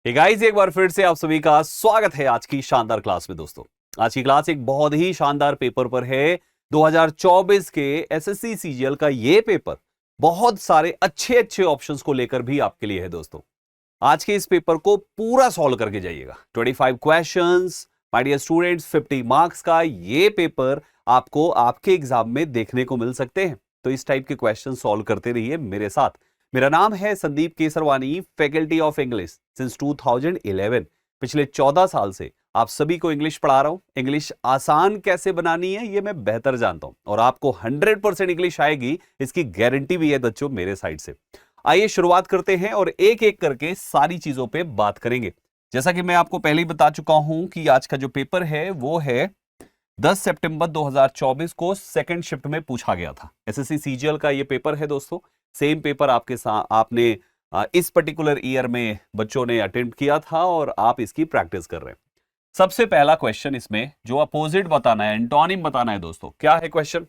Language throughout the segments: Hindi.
गाइस, एक बार फिर से आप सभी का स्वागत है आज की शानदार क्लास में। दोस्तों, आज की क्लास एक बहुत ही शानदार पेपर पर है। 2024 के एसएससी सीजीएल का ये पेपर बहुत सारे अच्छे अच्छे ऑप्शंस को लेकर भी आपके लिए है। दोस्तों, आज के इस पेपर को पूरा सॉल्व करके जाइएगा। 25 questions, my dear students, 50 marks का ये पेपर आपको आपके एग्जाम में देखने को मिल सकते हैं। तो इस टाइप के क्वेश्चन सॉल्व करते रहिए मेरे साथ। मेरा नाम है Sandeep Kesarwani, faculty of English since 2011। पिछले 14 साल से आप सभी को इंग्लिश पढ़ा रहा हूं। इंग्लिश आसान कैसे बनानी है ये मैं बेहतर जानता हूं और आपको 100% इंग्लिश आएगी, इसकी गारंटी भी है बच्चों मेरे साइड से। आइए शुरुआत करते हैं और एक एक करके सारी चीजों पे बात करेंगे। जैसा कि मैं आपको पहले ही बता चुका हूं कि आज का जो पेपर है वो है 10 सितंबर 2024 को सेकंड शिफ्ट में पूछा गया था। एसएससी सीजीएल का ये पेपर है दोस्तों। सेम पेपर आपके साथ आपने इस पर्टिकुलर ईयर में बच्चों ने अटेम्प्ट किया था और आप इसकी प्रैक्टिस कर रहे हैं। सबसे पहला क्वेश्चन इसमें जो अपोजिट बताना है, एंटोनिम बताना है दोस्तों। क्या है question?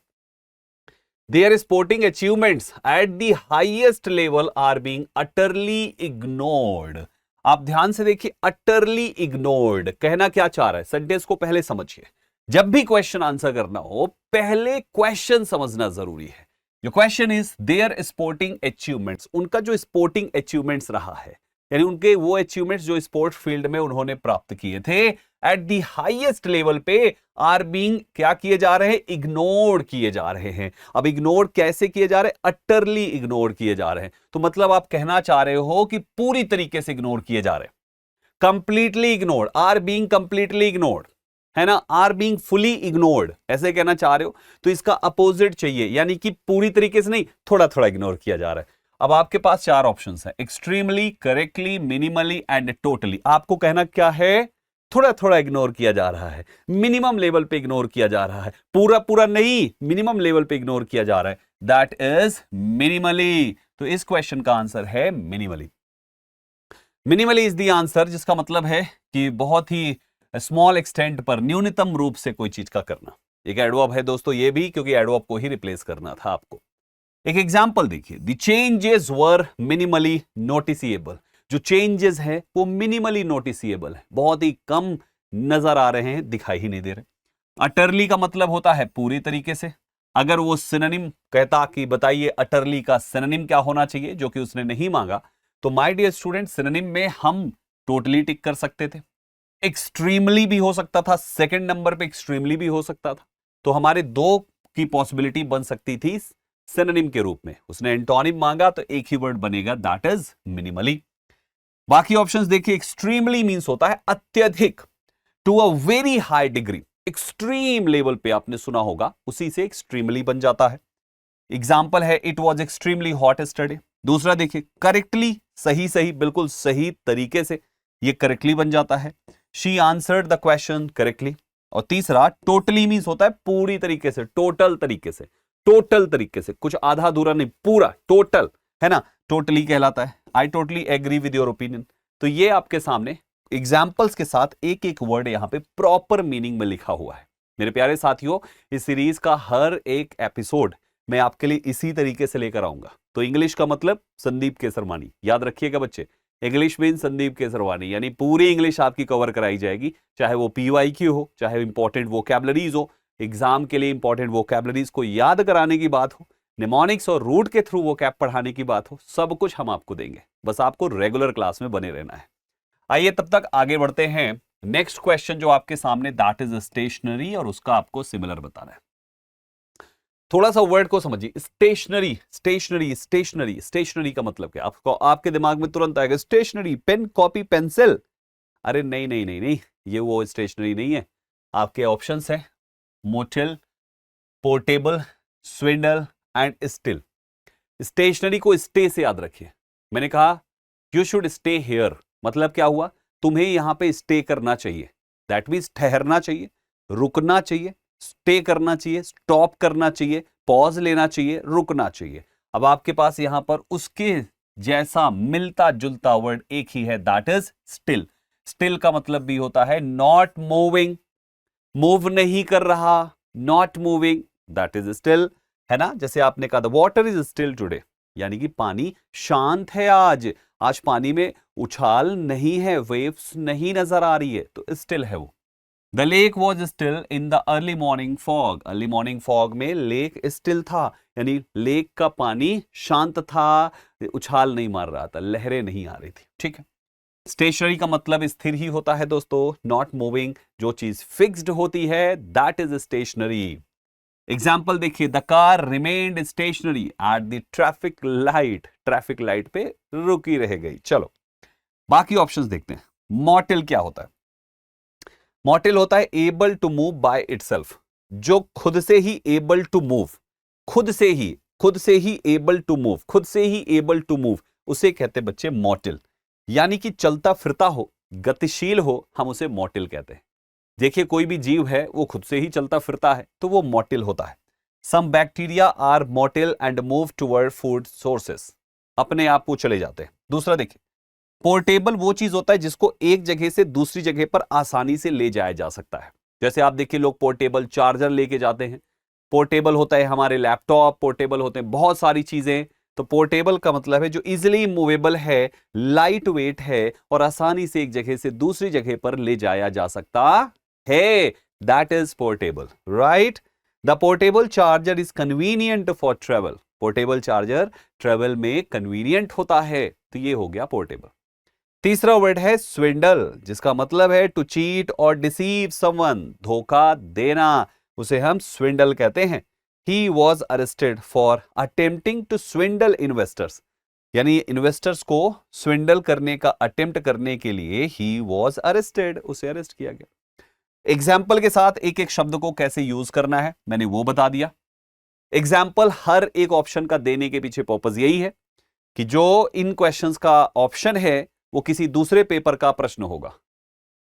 Their sporting achievements at the highest level are being utterly ignored. आप ध्यान से देखिए, अटरली इग्नोर्ड कहना क्या चाह रहा है, सेंटेंस को पहले समझिए। जब भी क्वेश्चन आंसर करना हो पहले क्वेश्चन समझना जरूरी है। जो question is their sporting achievements, उनका जो स्पोर्टिंग अचीवमेंट्स रहा है, यानी उनके वो अचीवमेंट्स जो स्पोर्ट्स फील्ड में उन्होंने प्राप्त किए थे, एट द हाईएस्ट लेवल पे आर बीइंग क्या किए जा रहे हैं? इग्नोर किए जा रहे हैं। अब इग्नोर कैसे किए जा रहे हैं? अटरली इग्नोर किए जा रहे हैं। तो मतलब आप कहना चाह रहे हो कि पूरी तरीके से इग्नोर किए जा रहे हैं। Completely ignored, are being completely ignored, है ना? आर बीइंग फुली इग्नोर्ड ऐसे कहना चाह रहे हो तो इसका अपोजिट चाहिए, यानी कि पूरी तरीके से नहीं, थोड़ा थोड़ा इग्नोर किया जा रहा है। अब आपके पास चार ऑप्शंस हैं, extremely, correctly, minimally and totally. आपको कहना क्या है? थोड़ा थोड़ा इग्नोर किया जा रहा है, मिनिमम लेवल पे इग्नोर किया जा रहा है, पूरा पूरा नहीं, मिनिमम लेवल पे इग्नोर किया जा रहा है। That is minimally. तो इस क्वेश्चन का आंसर है minimally. Minimally is the answer, जिसका मतलब है कि बहुत ही स्मॉल एक्सटेंट पर, न्यूनतम रूप से कोई चीज का करना। एक एडवर्ब है दोस्तों ये भी, क्योंकि एडवर्ब को ही रिप्लेस करना था आपको। एक एग्जांपल देखिए, द चेंजेस वर मिनिमली नोटिसिएबल। जो चेंजेस है वो मिनिमली नोटिसिएबल है, बहुत ही कम नजर आ रहे हैं, दिखाई ही नहीं दे रहे। अटरली का मतलब होता है पूरी तरीके से। अगर वो सिनोनिम कहता कि बताइए अटरली का सिनोनिम क्या होना चाहिए, जो कि उसने नहीं मांगा, तो माय डियर स्टूडेंट सिनोनिम में हम टोटली टिक कर सकते थे, एक्सट्रीमली भी हो सकता था, सेकंड नंबर पे एक्सट्रीमली भी हो सकता था। तो हमारे दो की पॉसिबिलिटी बन सकती थी सिनोनिम के रूप में। उसने एंटोनिम मांगा तो एक ही वर्ड बनेगा, दैट इज मिनिमली। बाकी ऑप्शंस देखिए, एक्सट्रीमली मींस होता है अत्यधिक, to a very high degree, extreme level पे आपने सुना होगा, उसी से एक्सट्रीमली बन जाता है। एग्जाम्पल है, it was extremely hot yesterday. दूसरा देखिए, करेक्टली, सही सही, बिल्कुल सही तरीके से, ये करेक्टली बन जाता है। She answered the question correctly. और तीसरा टोटली मींस होता है पूरी तरीके से, टोटल तरीके से, टोटल तरीके से, कुछ आधा अधूरा नहीं, पूरा टोटल, है ना? टोटली कहलाता है। I totally agree with your opinion. तो ये आपके सामने एग्जाम्पल्स के साथ एक एक वर्ड यहां पे प्रॉपर मीनिंग में लिखा हुआ है। मेरे प्यारे साथियों, इस सीरीज का हर एक एपिसोड मैं आपके लिए इसी तरीके से लेकर आऊंगा। तो इंग्लिश का मतलब संदीप केसरवानी, याद रखिएगा बच्चे। इंग्लिश मीन संदीप केसरवानी, यानी पूरी इंग्लिश आपकी कवर कराई जाएगी, चाहे वो पीवाईक्यू हो, चाहे इंपॉर्टेंट वोकैबुलरीज हो, एग्जाम के लिए इंपॉर्टेंट वोकैबुलरीज को याद कराने की बात हो, निमोनिक्स और रूट के थ्रू वोकैब पढ़ाने की बात हो, सब कुछ हम आपको देंगे। बस आपको रेगुलर क्लास में बने रहना है। आइए तब तक आगे बढ़ते हैं। नेक्स्ट क्वेश्चन जो आपके सामने, दैट इज स्टेशनरी, और उसका आपको सिमिलर बताना है। थोड़ा सा वर्ड को समझिए, स्टेशनरी, स्टेशनरी, स्टेशनरी, स्टेशनरी का मतलब क्या? आपको आपके दिमाग में तुरंत आएगा स्टेशनरी, पेन, कॉपी, पेंसिल। अरे नहीं नहीं नहीं नहीं, ये वो स्टेशनरी नहीं है। आपके ऑप्शंस हैं motile, portable, swindle and still. Stationary को स्टे से याद रखिए। मैंने कहा यू शुड स्टे हियर, मतलब क्या हुआ? तुम्हें यहां पे स्टे करना चाहिए, दैट मीन्स ठहरना चाहिए, रुकना चाहिए, स्टे करना चाहिए, स्टॉप करना चाहिए, पॉज लेना चाहिए, रुकना चाहिए। अब आपके पास यहां पर उसके जैसा मिलता जुलता वर्ड एक ही है, दैट इज स्टिल। स्टिल का मतलब भी होता है नॉट मूविंग, मूव नहीं कर रहा, not moving, that is still, है ना? जैसे आपने कहा the water is still today, यानी कि पानी शांत है आज। आज पानी में उछाल नहीं है, वेव्स नहीं नजर आ रही है, तो स्टिल है वो। The lake was still in the early morning fog. Early morning fog में लेक स्टिल था, यानी लेक का पानी शांत था, उछाल नहीं मार रहा था, लहरें नहीं आ रही थी। ठीक है। स्टेशनरी का मतलब स्थिर ही होता है दोस्तों, नॉट मूविंग। जो चीज फिक्स्ड होती है दैट इज स्टेशनरी। एग्जाम्पल देखिए, the car remained stationary at the traffic light. Traffic light पे रुकी रह गई। चलो बाकी ऑप्शंस देखते हैं। मॉटिल क्या होता है? मॉटिल होता है able to move by itself, जो खुद से ही एबल टू मूव, खुद से ही एबल टू मूव, खुद से ही एबल टू मूव, उसे कहते हैं बच्चे मॉटिल। यानी कि चलता फिरता हो, गतिशील हो, हम उसे मॉटिल कहते हैं। देखिए कोई भी जीव है वो खुद से ही चलता फिरता है तो वो मॉटिल होता है। Some bacteria are motile and move toward food sources, अपने आप वो चले जाते हैं। दूसरा देखिए, पोर्टेबल वो चीज होता है जिसको एक जगह से दूसरी जगह पर आसानी से ले जाया जा सकता है। जैसे आप देखिए लोग पोर्टेबल चार्जर लेके जाते हैं, पोर्टेबल होता है हमारे लैपटॉप, पोर्टेबल होते हैं बहुत सारी चीजें। तो पोर्टेबल का मतलब है जो इजिली मूवेबल है, लाइट वेट है और आसानी से एक जगह से दूसरी जगह पर ले जाया जा सकता है। That is portable, right. The portable charger is convenient for travel. Portable charger travel में कन्वीनियंट होता है, तो ये हो गया पोर्टेबल। तीसरा वर्ड है स्विंडल, जिसका मतलब है टू चीट और डिसीव समवन, धोखा देना, उसे हम स्विंडल कहते हैं। He was arrested for attempting to swindle investors, यानी इन्वेस्टर्स को स्विंडल करने का अटेम्प्ट करने के लिए he was arrested, उसे अरेस्ट किया गया। एग्जाम्पल के साथ एक एक शब्द को कैसे यूज करना है मैंने वो बता दिया। एग्जाम्पल हर एक ऑप्शन का देने के पीछे पर्पस यही है कि जो इन क्वेश्चंस का ऑप्शन है वो किसी दूसरे पेपर का प्रश्न होगा,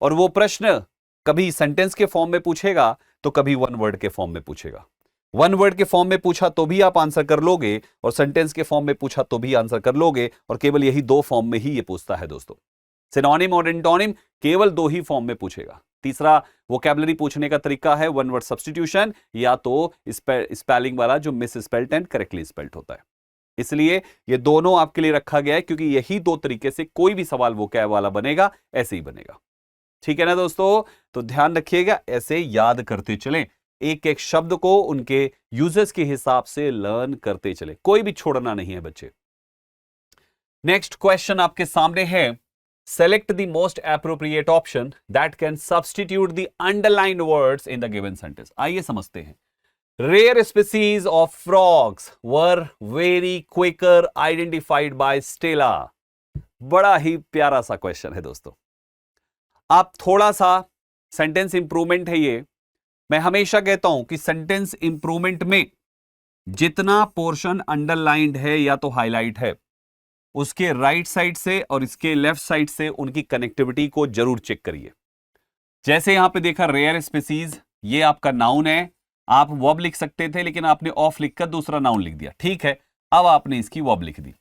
और वो प्रश्न कभी सेंटेंस के फॉर्म में पूछेगा तो कभी वन वर्ड के फॉर्म में पूछेगा। वन वर्ड के फॉर्म में पूछा तो भी आप आंसर कर लोगे, और सेंटेंस के फॉर्म में पूछा तो भी आंसर कर लोगे, और केवल यही दो फॉर्म में ही ये पूछता है दोस्तों। सिनोनिम और एंटोनिम केवल दो ही फॉर्म में पूछेगा। तीसरा वोकैबुलरी पूछने का तरीका है वन वर्ड सब्स्टिट्यूशन, या तो स्पेलिंग वाला जो miss spelled and correctly spelled होता है। इसलिए ये दोनों आपके लिए रखा गया है, क्योंकि यही दो तरीके से कोई भी सवाल वोकैब वाला बनेगा, ऐसे ही बनेगा। ठीक है ना दोस्तों? तो ध्यान रखिएगा, ऐसे याद करते चलें, एक एक शब्द को उनके यूजेस के हिसाब से लर्न करते चले, कोई भी छोड़ना नहीं है बच्चे। नेक्स्ट क्वेश्चन आपके सामने है, select the most appropriate option that can substitute the underlined words in the given sentence. आइए समझते हैं। Rare species of frogs were very quicker identified by Stella. बड़ा ही प्यारा सा क्वेश्चन है दोस्तों। आप थोड़ा सा सेंटेंस इंप्रूवमेंट है ये। मैं हमेशा कहता हूं कि सेंटेंस इंप्रूवमेंट में जितना पोर्शन अंडरलाइंड है या तो हाईलाइट है, उसके राइट साइड से और इसके लेफ्ट साइड से उनकी कनेक्टिविटी को जरूर चेक करिए। जैसे यहां पे देखा रेयर स्पीसीज, ये आपका नाउन है, आप वर्ब लिख सकते थे लेकिन आपने ऑफ लिखकर दूसरा नाउन लिख दिया। ठीक है, अब आपने इसकी वर्ब लिख दी,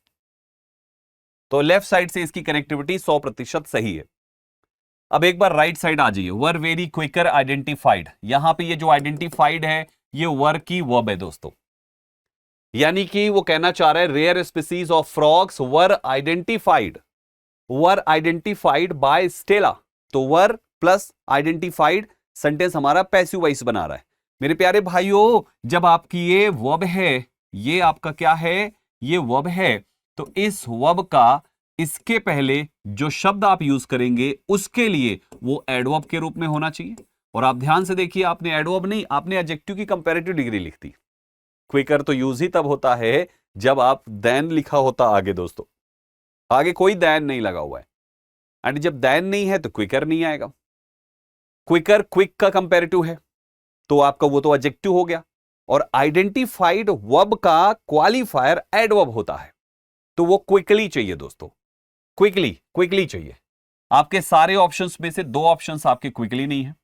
तो लेफ्ट साइड से इसकी कनेक्टिविटी 100% सही है। अब एक बार राइट साइड आ जाइए, वर वेरी क्विकर आइडेंटिफाइड। यहां पे ये जो आइडेंटिफाइड है ये वर की वर्ब है दोस्तों, यानी कि वो कहना चाह रहा है rare species of frogs were identified by Stella. तो वर प्लस आइडेंटिफाइड सेंटेंस हमारा पैसिव वॉइस बना रहा है। मेरे प्यारे भाइयों, जब आपकी ये वर्ब है, ये आपका क्या है, ये वर्ब है, तो इस वर्ब का इसके पहले जो शब्द आप यूज करेंगे उसके लिए वो एडवर्ब के रूप में होना चाहिए। और आप ध्यान से देखिए, आपने एडवर्ब नहीं, आपने एडजेक्टिव की कंपैरेटिव डिग्री लिख दी। क्विकर तो यूज ही तब होता है जब आप देन लिखा होता आगे दोस्तों, आगे कोई देन नहीं लगा हुआ है, एंड जब देन नहीं है तो क्विकर नहीं आएगा। क्विकर क्विक का कंपैरेटिव है, तो आपका वो तो एडजेक्टिव हो गया, और आइडेंटिफाइड वर्ब का क्वालिफायर एडवर्ब होता है, तो वो क्विकली चाहिए दोस्तों, क्विकली चाहिए। आपके सारे ऑप्शंस में से दो ऑप्शंस आपके क्विकली नहीं है,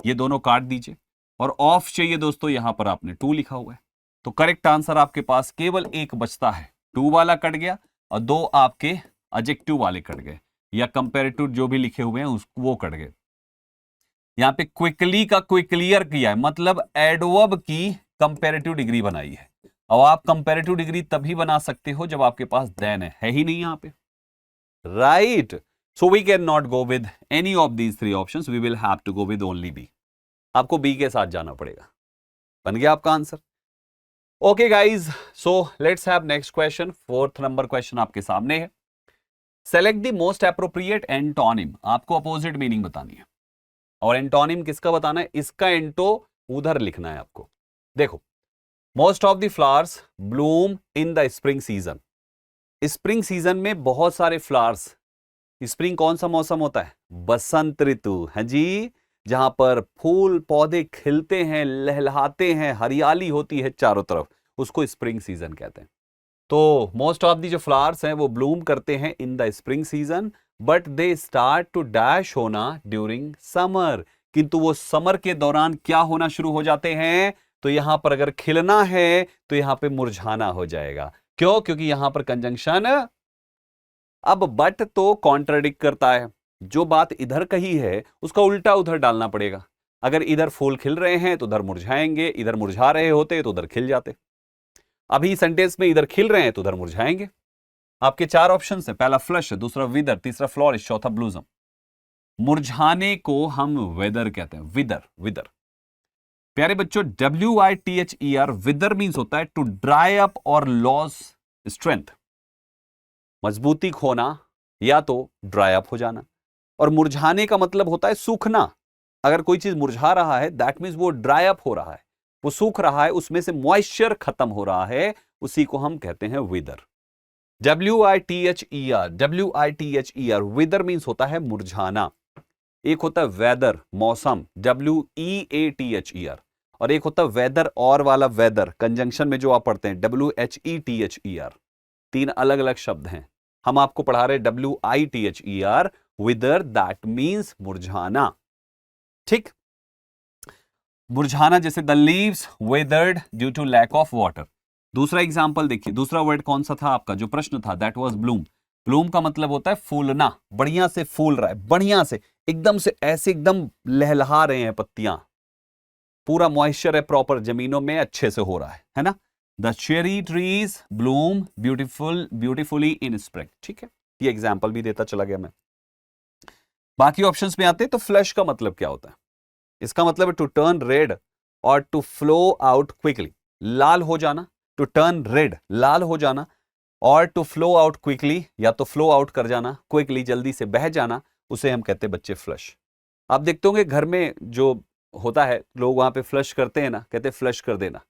ये दोनों काट दीजिए, और ऑफ चाहिए दोस्तों, यहां पर आपने टू लिखा हुआ है, तो करेक्ट आंसर आपके पास केवल एक बचता है, टू वाला कट गया और दो आपके एडजेक्टिव वाले कट गए, या कंपैरेटिव जो भी लिखे हुए हैं वो कट गए। यहां पे क्विकली का क्विकलियर किया है, मतलब एडवर्ब की कंपैरेटिव डिग्री बनाई है। अब आप कंपैरेटिव डिग्री तभी बना सकते हो जब आपके पास देन है ही नहीं यहां पे, right. So we can not go with any of these three options, we will have to go with only B. आपको बी के साथ जाना पड़ेगा. बन गया आपका answer. Okay guys, so let's have next question. 4th number question आपके सामने है. Select the most appropriate antonym. आपको अपोजिट मीनिंग बतानी है और एंटोनिम किसका बताना है, इसका एंटो उधर लिखना है आपको. देखो, most of the flowers Bloom in the spring season. Spring season में बहुत सारे फ्लावर्स. स्प्रिंग कौन सा मौसम होता है, बसंत ऋतु है जी, जहां पर फूल पौधे खिलते हैं, लहलहाते हैं, हरियाली होती है चारों तरफ, उसको स्प्रिंग सीजन कहते हैं. तो मोस्ट ऑफ दी जो फ्लावर्स हैं वो ब्लूम करते हैं in the spring season, but they start to dash होना ड्यूरिंग समर. किंतु वो समर के दौरान क्या होना शुरू हो जाते हैं, तो यहां पर अगर खिलना है तो यहां पे मुरझाना हो जाएगा. क्यों, क्योंकि यहां पर कंजंक्शन. अब बट तो कॉन्ट्राडिक्ट करता है, जो बात इधर कही है उसका उल्टा उधर डालना पड़ेगा. अगर इधर फूल खिल रहे हैं तो उधर मुरझाएंगे, इधर मुरझा रहे होते तो उधर खिल जाते. अभी सेंटेंस में इधर खिल रहे हैं तो उधर मुरझाएंगे. आपके 4 ऑप्शन है, पहला फ्लश, दूसरा विदर, तीसरा फ्लोरिश, चौथा ब्लूजम. मुरझाने को हम वेदर कहते हैं, विदर. विदर प्यारे बच्चों, WITHER, विदर मींस होता है टू ड्राई अप और लॉस स्ट्रेंथ. मजबूती खोना या तो ड्राई अप हो जाना. और मुरझाने का मतलब होता है सूखना. अगर कोई चीज मुरझा रहा है दैट मींस वो ड्राई अप हो रहा है, वो सूख रहा है, उसमें से मॉइस्चर खत्म हो रहा है, उसी को हम कहते हैं विदर. WITHER, विदर मींस होता है मुरझाना. एक होता है वेदर, मौसम, WEATHER, और एक होता है वेदर और वाला वेदर, कंजंक्शन में जो आप पढ़ते हैं, WHETHER. 3 अलग अलग शब्द हैं. हम आपको पढ़ा रहे WITHER, विदर, दैट मींस मुरझाना. ठीक, मुरझाना, जैसे the leaves weathered due to lack of water. दूसरा एग्जांपल देखिए, दूसरा वर्ड कौन सा था आपका, जो प्रश्न था, दैट वाज ब्लूम. ब्लूम का मतलब होता है फूलना, बढ़िया से फूल रहा है, बढ़िया से, एकदम से, ऐसे एकदम लहलहा रहे हैं पत्तियां, पूरा मॉइस्चर है प्रॉपर जमीनों में, अच्छे से हो रहा है ना. The cherry trees Bloom beautifully in spring. ठीक है, ये एग्जाम्पल भी देता चला गया मैं. बाकी ऑप्शंस में आते हैं तो फ्लश का मतलब क्या होता है, इसका मतलब है टू टर्न रेड और टू फ्लो आउट क्विकली. लाल हो जाना, टू टर्न रेड, लाल हो जाना, और टू फ्लो आउट क्विकली, या तो फ्लो आउट कर जाना क्विकली, जल्दी से बह जाना, उसे हम कहते हैं बच्चे फ्लश. आप देखते होंगे घर में जो होता है, लोग वहां पे फ्लश करते हैं ना, कहते हैं फ्लश कर देना,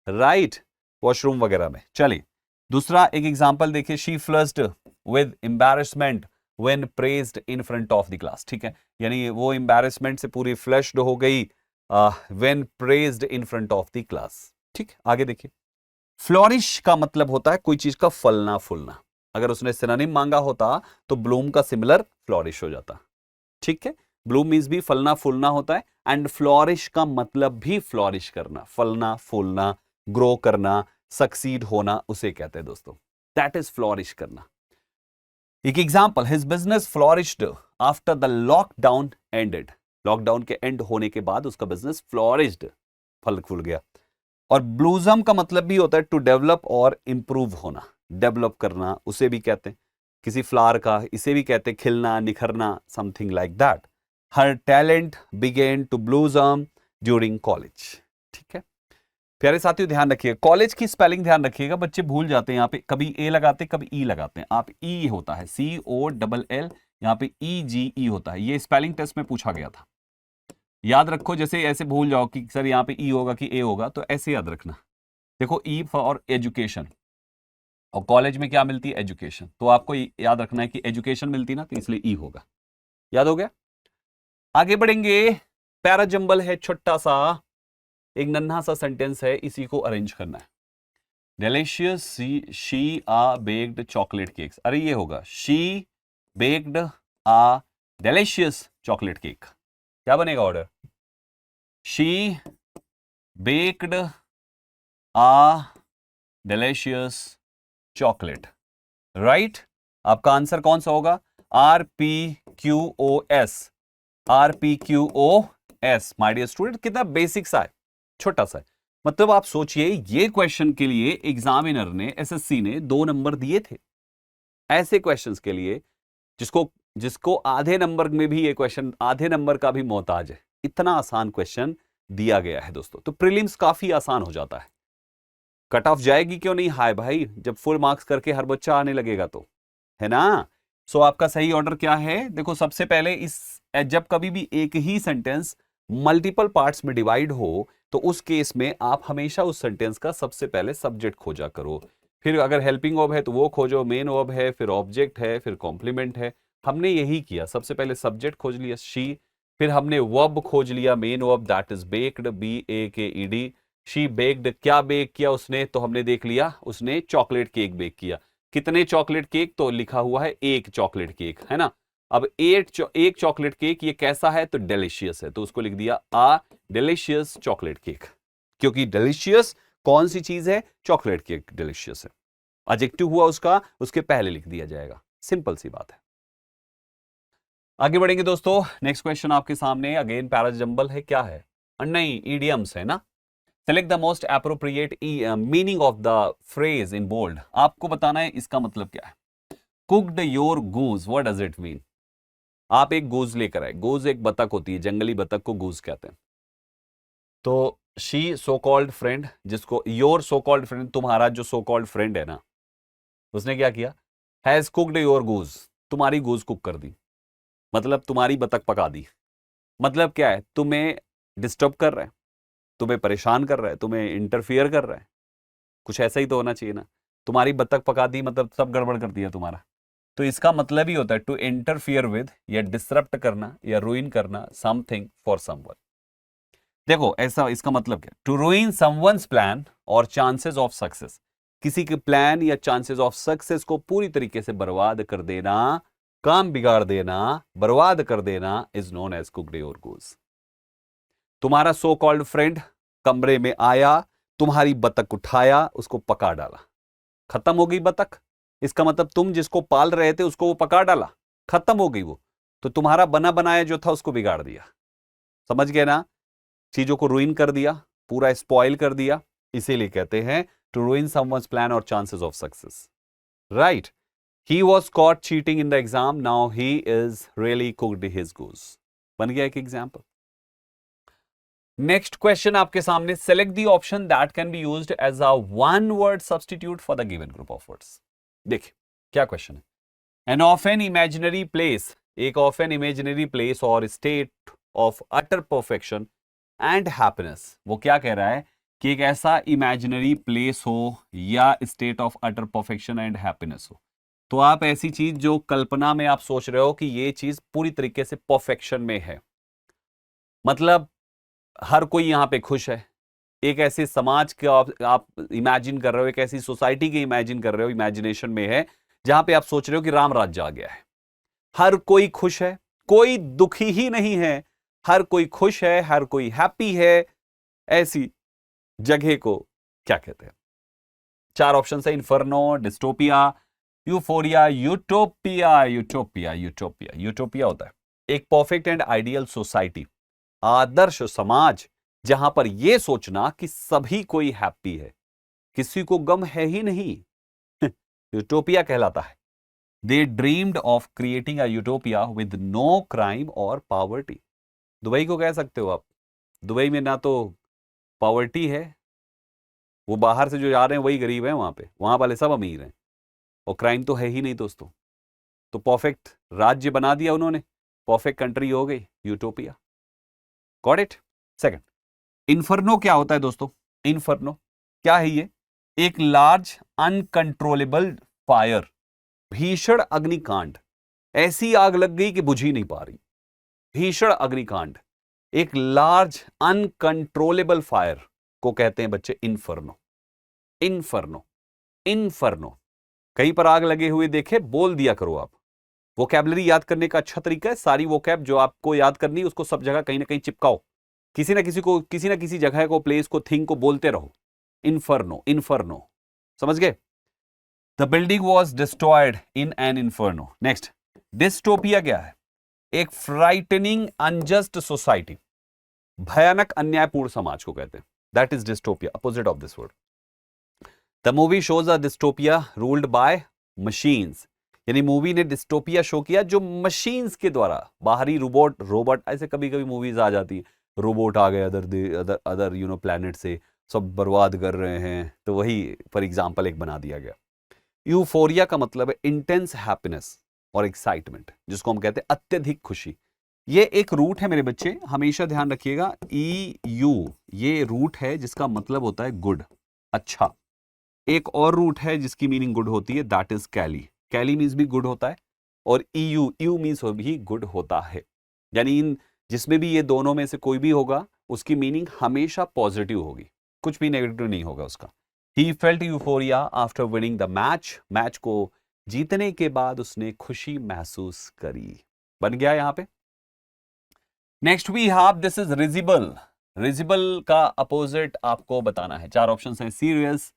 राइट, वॉशरूम वगैरह में. चलिए दूसरा एक एग्जांपल देखिए. She flushed with embarrassment when praised in front of the class. ठीक है, यानी वो एम्बैरेसमेंट से पूरी फ्लश्ड हो गई when praised in front of the class. ठीक, आगे देखिए. फ्लोरिश का मतलब होता है कोई चीज का फलना फूलना. अगर उसने सिनोनिम मांगा होता तो ब्लूम का सिमिलर फ्लोरिश हो जाता. ठीक है, ब्लूम मींस भी फलना फूलना होता है, एंड फ्लोरिश का मतलब भी फ्लोरिश करना, फलना फूलना, ग्रो करना, सक्सीड होना, उसे कहते हैं दोस्तों. दैट इज फ्लोरिश करना. एक example, his business flourished after the lockdown ended. Lockdown के एंड होने के बाद उसका बिजनेस फ्लोरिश्ड, फल फूल गया. और ब्लूजम का मतलब भी होता है टू डेवलप और इंप्रूव होना, डेवलप करना, उसे भी कहते हैं. किसी फ्लावर का इसे भी कहते हैं खिलना, निखरना, something like that. Her talent begin to blossom during college. ठीक है प्यारे साथियों, ध्यान रखिएगा, कॉलेज की स्पेलिंग ध्यान रखिएगा, बच्चे भूल जाते हैं. यहाँ पे कभी ए लगाते, कभी ई लगाते हैं. आप ई होता है COLL, यहाँ पे EGE होता है. ये स्पेलिंग टेस्ट में पूछा गया था, याद रखो. जैसे ऐसे भूल जाओ कि सर यहाँ पे ई होगा कि ए होगा, तो ऐसे याद रखना. देखो, ई फॉर एजुकेशन, और कॉलेज में क्या मिलती है, एजुकेशन. तो आपको याद रखना है कि एजुकेशन मिलती ना, तो इसलिए ई होगा. याद हो गया. आगे बढ़ेंगे. पैराजंबल है छोटा सा, एक नन्हा सा सेंटेंस है, इसी को अरेंज करना है. Delicious she a baked chocolate cakes. अरे ये होगा, she baked a delicious chocolate cake. क्या बनेगा order, she baked a delicious chocolate. Right, आपका आंसर कौन सा होगा, RPQOS. RPQOS. My dear student, कितना बेसिक सा है, छोटा सा है. मतलब आप सोचिए, ये क्वेश्चन के लिए एग्जामिनर ने, SSC ने 2 नंबर दिए थे. ऐसे क्वेश्चंस के लिए जिसको जिसको आधे नंबर में भी ये क्वेश्चन, आधे नंबर का भी मोहताज है, इतना आसान क्वेश्चन दिया गया है दोस्तों। तो प्रीलिम्स काफी आसान हो जाता है। कट ऑफ जाएगी क्यों नहीं? हाय भाई, जब फुल मार्क्स करके हर बच्चा आने लगेगा तो, है ना। सो आपका सही ऑर्डर क्या है? देखो, सबसे पहले जब कभी भी एक ही सेंटेंस मल्टीपल पार्ट्स में डिवाइड हो तो उस केस में आप हमेशा उस सेंटेंस का सबसे पहले सब्जेक्ट खोजा करो, फिर अगर हेल्पिंग वर्ब है तो वो खोजो, मेन वर्ब है, फिर ऑब्जेक्ट है, फिर कॉम्प्लीमेंट है। हमने यही किया, सबसे पहले सब्जेक्ट खोज लिया शी, फिर हमने वर्ब खोज लिया main verb, that is baked, BAKED। She baked, क्या बेक किया उसने? तो हमने देख लिया उसने चॉकलेट केक बेक किया। कितने चॉकलेट केक? तो लिखा हुआ है एक चॉकलेट केक, है ना। अब एक चॉकलेट केक, ये कैसा है? तो डिलीशियस है, तो उसको लिख दिया आ डिलीशियस चॉकलेट केक, क्योंकि डिलीशियस कौन सी चीज है? चॉकलेट केक डिलीशियस है। एडजेक्टिव हुआ उसका, उसके पहले लिख दिया जाएगा, सिंपल सी बात है। आगे बढ़ेंगे दोस्तों, नेक्स्ट क्वेश्चन आपके सामने अगेन पैराजंबल है, क्या है? नहीं, ईडियम्स है ना। Select the most appropriate meaning of the phrase in bold. आपको बताना है इसका मतलब क्या है। Cooked your goose, what does it mean? आप एक गूज लेकर आए, गूज एक बतख होती है, जंगली बतख को गूज कहते हैं। तो शी सो कॉल्ड फ्रेंड, जिसको योर सो कॉल्ड फ्रेंड, तुम्हारा जो सो कॉल्ड फ्रेंड है ना, उसने क्या किया? हैज कुक्ड योर गूज, तुम्हारी गूज कुक कर दी, मतलब तुम्हारी बतख पका दी। मतलब क्या है? तुम्हें डिस्टर्ब कर रहा है, तुम्हें परेशान कर रहा है, तुम्हें इंटरफियर कर रहा है, कुछ ऐसा ही तो होना चाहिए ना। तुम्हारी बतख पका दी मतलब सब गड़बड़ कर दिया तुम्हारा। तो इसका मतलब ही होता है टू इंटरफियर विद, या डिसरप्ट करना या रुइन करना समथिंग फॉर समवन। देखो ऐसा, इसका मतलब क्या? टू रुइन समवन्स प्लान और चांसेस ऑफ सक्सेस, किसी के प्लान या चांसेस ऑफ सक्सेस को पूरी तरीके से बर्बाद कर देना, काम बिगाड़ देना, बर्बाद कर देना is known as cooked your goose. तुम्हारा सो कॉल्ड फ्रेंड कमरे में आया, तुम्हारी बतख उठाया, उसको पका डाला, खत्म हो गई बतख। इसका मतलब तुम जिसको पाल रहे थे उसको वो पका डाला, खत्म हो गई वो। तो तुम्हारा बना बनाया जो था उसको बिगाड़ दिया, समझ गए ना। चीजों को रुइन कर दिया, पूरा स्पॉइल कर दिया, इसीलिए कहते हैं टू रुइन समवन्स प्लान और chances of success, right. He was caught cheating in the exam, now he is really cooked his goose. बन गया एक एग्जाम्पल। नेक्स्ट क्वेश्चन आपके सामने, select the option that can be used as a one word substitute for the given group of words. देखिए क्या क्वेश्चन है। An of an imaginary place, एक ऑफ एन इमेजिनरी प्लेस और state of utter perfection and happiness. वो क्या कह रहा है कि एक ऐसा इमेजिनरी प्लेस हो या state of utter perfection and happiness हो, तो आप ऐसी चीज जो कल्पना में आप सोच रहे हो कि ये चीज पूरी तरीके से परफेक्शन में है, मतलब हर कोई यहां पे खुश है, एक ऐसे समाज के आप इमेजिन कर रहे हो, एक ऐसी सोसाइटी के इमेजिन कर रहे हो, इमेजिनेशन में है जहां पे आप सोच रहे हो कि राम राज्य आ गया है, हर कोई खुश है, कोई दुखी ही नहीं है, हर कोई खुश है, हर कोई हैप्पी है, ऐसी जगह को क्या कहते हैं? चार ऑप्शन है, inferno, dystopia, euphoria, utopia. Utopia utopia utopia होता है एक परफेक्ट एंड आइडियल सोसाइटी, आदर्श समाज, जहां पर यह सोचना कि सभी कोई हैप्पी है, किसी को गम है ही नहीं, यूटोपिया कहलाता है। They dreamed of creating a utopia with no crime और पॉवर्टी। दुबई को कह सकते हो आप, दुबई में ना तो पॉवर्टी है, वो बाहर से जो जा रहे हैं वही गरीब हैं, वहां पे वहां वाले सब अमीर हैं, और क्राइम तो है ही नहीं दोस्तों। तो परफेक्ट राज्य बना दिया उन्होंने, परफेक्ट कंट्री हो गई utopia. Got it. Second, inferno क्या होता है दोस्तों? इन्फर्नो क्या है? ये एक लार्ज अनकंट्रोलेबल फायर, भीषण अग्निकांड, ऐसी आग लग गई कि बुझ ही नहीं पा रही, भीषण अग्निकांड, एक लार्ज अनकंट्रोलेबल फायर को कहते हैं बच्चे इन्फर्नो। Inferno, inferno. कहीं पर आग लगे हुए देखे, बोल दिया करो आप। वोकैबुलरी याद करने का अच्छा तरीका है, सारी वोकैब जो आपको याद करनी है उसको सब जगह कहीं ना कहीं चिपकाओ, किसी ना किसी को, किसी ना किसी जगह को, प्लेस को, थिंग को बोलते रहो। इन्फर्नो, इन्फर्नो, समझ गए? The building was destroyed in an inferno. Next, dystopia क्या है? एक फ्राइटनिंग अनजस्ट सोसाइटी, भयानक अन्यायपूर्ण समाज को कहते हैं, that is dystopia, opposite of this word. The movie shows a dystopia ruled by machines, यानी मूवी ने डिस्टोपिया शो किया जो मशीन्स के द्वारा, बाहरी रोबोट ऐसे कभी कभी मूवीज आ जाती है, रोबोट आ गए अदर अदर प्लैनेट से, सब बर्बाद कर रहे हैं, तो वही फॉर एग्जाम्पल एक बना दिया गया। यूफोरिया का मतलब है इंटेंस हैप्पीनेस और एक्साइटमेंट, जिसको हम कहते हैं अत्यधिक खुशी। ये एक रूट है मेरे बच्चे, हमेशा ध्यान रखिएगा, EU ये रूट है जिसका मतलब होता है गुड, अच्छा। एक और रूट है जिसकी मीनिंग गुड होती है, दैट इज कैली मीन्स भी गुड होता है, और यू मीन्स भी गुड होता है। यानी इन जिसमें भी ये दोनों में से कोई भी होगा उसकी मीनिंग हमेशा पॉजिटिव होगी, कुछ भी नेगेटिव नहीं होगा उसका। He felt euphoria after winning the match को जीतने के बाद उसने खुशी महसूस करी, बन गया यहां पे। Next we have this is risible का अपोजिट आपको बताना है। 4 ऑप्शन हैं, serious,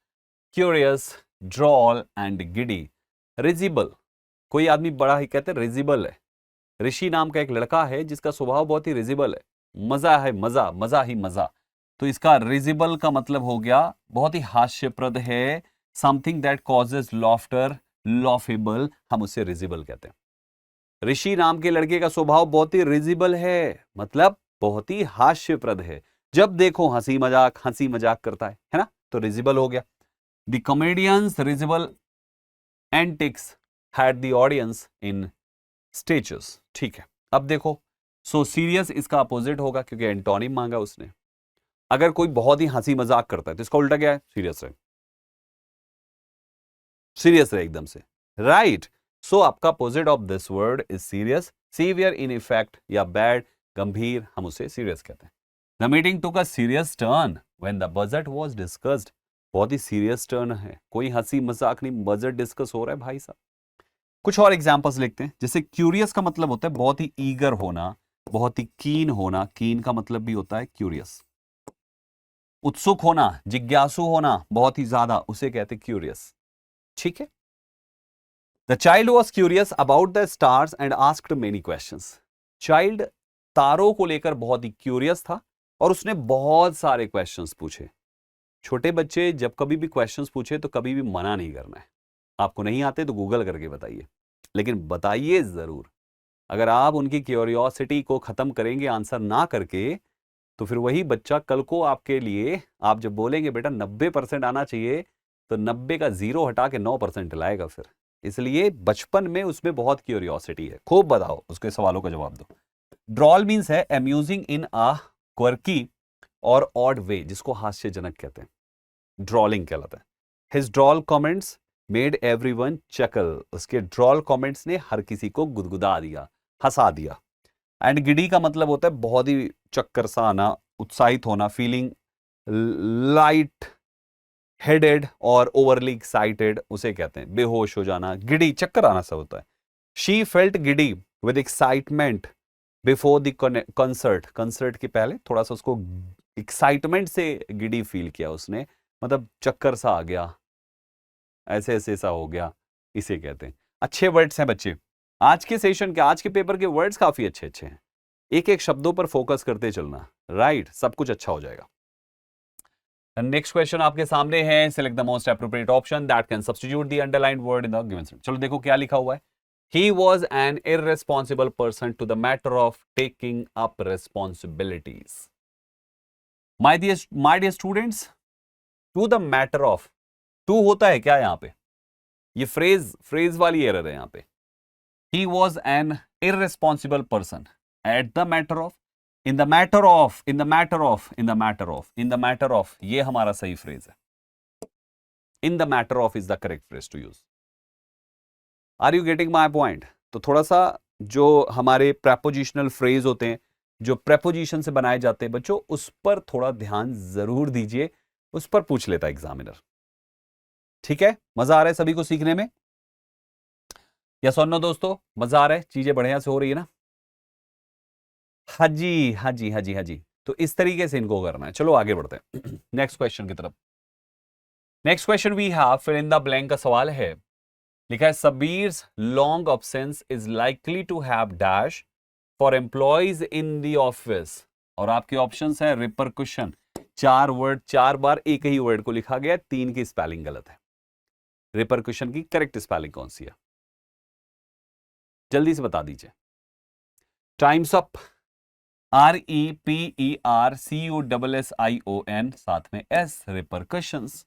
curious, droll and giddy. Risible, कोई आदमी बड़ा ही कहते हैं रिजिबल है। ऋषि नाम का एक लड़का है जिसका स्वभाव बहुत ही रिजिबल है, मजा है, मजा ही मजा। तो इसका रिजिबल का मतलब हो गया बहुत ही हास्यप्रद है, समथिंग दैट कॉजेज लॉफ्टर, लॉफेबल, हम उसे रिजिबल कहते हैं। ऋषि नाम के लड़के का स्वभाव बहुत ही रिजिबल है, मतलब बहुत ही हास्यप्रद है, जब देखो हंसी मजाक करता है ना, तो रिजिबल हो गया। The comedian's risible antics had the audience in stitches. ठीक है, अब देखो, सो सीरियस इसका अपोजिट होगा क्योंकि एंटोनिम मांगा उसने। अगर कोई बहुत ही हंसी मजाक करता है तो इसका उल्टा क्या है, सीरियस रहे एकदम से, राइट। सो आपका opposite of this word is serious, severe in effect या बैड, गंभीर, हम उसे सीरियस कहते हैं। The meeting took a serious turn when the budget was discussed. बहुत ही सीरियस टर्न है, कोई हंसी मजाक नहीं, बजट डिस्कस हो रहा है भाई साहब। कुछ और एग्जांपल्स लिखते हैं, जैसे क्यूरियस का मतलब होता है बहुत ही ईगर होना, बहुत ही कीन होना, कीन का मतलब भी होता है क्यूरियस। उत्सुक होना, जिज्ञासु होना बहुत ही ज्यादा, उसे कहते हैं क्यूरियस। ठीक है। The child was curious about the stars and asked many questions. Child तारों को लेकर बहुत ही क्यूरियस था और उसने बहुत सारे क्वेश्चंस पूछे। छोटे बच्चे जब कभी भी क्वेश्चंस पूछे तो कभी भी मना नहीं करना है। आपको नहीं आते तो गूगल करके बताइए, लेकिन बताइए जरूर। अगर आप उनकी क्यूरियोसिटी को खत्म करेंगे आंसर ना करके, तो फिर वही बच्चा कल को आपके लिए, आप जब बोलेंगे बेटा 90% आना चाहिए, तो 90 का 0 हटा के 9% लाएगा फिर। इसलिए बचपन में उसमें बहुत क्यूरियोसिटी है, खूब बताओ, उसके सवालों का जवाब दो। ड्रॉल मीन्स है अम्यूजिंग इन अ क्वर्की और ऑड वे, जिसको हास्यजनक कहते हैं, ड्रॉलिंग कहलाता है। His droll comments made everyone chuckle. उसके ड्रॉल कमेंट्स ने हर किसी को गुदगुदा दिया, हंसा दिया। एंड गिडी का मतलब होता है बहुत ही चक्कर सा आना, उत्साहित होना, फीलिंग लाइट हेडेड और ओवरली एक्साइटेड, उसे कहते हैं बेहोश हो जाना, गिडी चक्कर आना सा होता है। She felt giddy with excitement before the concert के पहले थोड़ा सा उसको एक्साइटमेंट से गिडी फील किया उसने, मतलब चक्कर सा आ गया, ऐसे ऐसे सा हो गया, इसे कहते हैं। अच्छे वर्ड्स हैं बच्चे, आज के सेशन के, आज के पेपर के वर्ड्स काफी अच्छे अच्छे हैं। एक एक शब्दों पर फोकस करते चलना, राइट, सब कुछ अच्छा हो जाएगा। नेक्स्ट क्वेश्चन आपके सामने है, select the most appropriate option that can substitute the underlined word in the given sentence. चलो देखो क्या लिखा हुआ है। He was an irresponsible person to the matter of taking up responsibilities. My dear students, to the matter of, to होता है क्या यहाँ पे? ये फ्रेज वाली एरर है यहाँ पे। He was an irresponsible person at the matter of, in the matter of, in the matter of, in the matter of, in the matter of, ये हमारा सही फ्रेज है। In the matter of is the correct phrase to use. Are you getting my point? तो थोड़ा सा जो हमारे प्रेपोजिशनल फ्रेज होते हैं, जो प्रेपोजिशन से बनाए जाते हैं बच्चों, उस पर थोड़ा ध्यान जरूर दीजिए, उस पर पूछ लेता है एग्जामिनर। ठीक है, मजा आ रहा है सभी को सीखने में? या सुनो दोस्तों, मजा आ रहा है, चीजें बढ़िया से हो रही है ना? हाँ जी, हाँ जी, हाँ जी, हाँ जी। तो इस तरीके से इनको करना है। चलो आगे बढ़ते हैं नेक्स्ट क्वेश्चन की तरफ। Next question we have fill in the blank का सवाल है, लिखा है Sabir's long absence is likely to have dash for employees in the office. और आपके ऑप्शंस हैं रिपरकुशन, 4 वर्ड, 4 बार एक ही वर्ड को लिखा गया, 3 की स्पेलिंग गलत है। रिपरकुशन की करेक्ट स्पेलिंग कौन सी है? जल्दी से बता दीजिए। टाइम्स अप, REPERCUSSION, साथ में S, रिपरकशंस।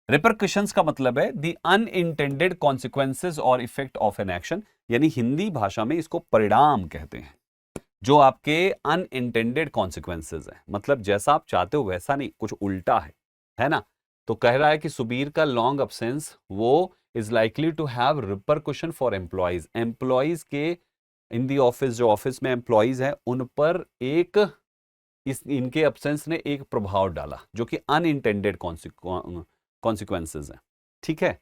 रिपरकशंस का मतलब है द अनइंटेंडेड कॉन्सिक्वेंसेज और इफेक्ट ऑफ एन एक्शन, यानी हिंदी भाषा में इसको परिणाम कहते हैं। जो आपके अनइंटेंडेड कॉन्सिक्वेंसेज है, मतलब जैसा आप चाहते हो वैसा नहीं, कुछ उल्टा है ना। तो कह रहा है कि सुबीर का लॉन्ग अब्सेंस वो is likely to have repercussion for employees. Employees के इन दी ऑफिस, जो ऑफिस में एम्प्लॉइज हैं उन पर एक इनके अब्सेंस ने एक प्रभाव डाला जो कि अनइंटेंडेड कॉन्सिक्वेंसेज हैं। ठीक है।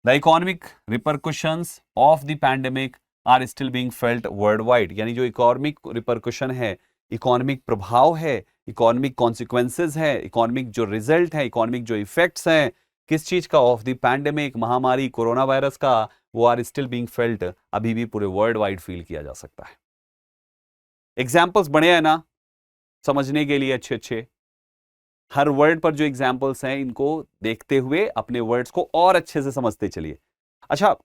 The economic repercussions of the pandemic are still being felt world wide, यानी जो इकोनॉमिक रिपरकशन है, इकोनॉमिक प्रभाव है, इकोनॉमिक कॉन्सिक्वेंसेज है, इकोनॉमिक जो रिजल्ट है, इकोनॉमिक जो इफेक्ट्स हैं किस चीज का, ऑफ द पैंडेमिक, महामारी कोरोना वायरस का, वो आर स्टिल बीइंग फेल्ट, अभी भी पूरे वर्ल्ड वाइड फील किया जा सकता है। एग्जाम्पल्स बने हैं ना समझने के लिए अच्छे अच्छे। हर वर्ड पर जो एग्जाम्पल्स हैं इनको देखते हुए अपने वर्ड्स को और अच्छे से समझते चलिए। अच्छा,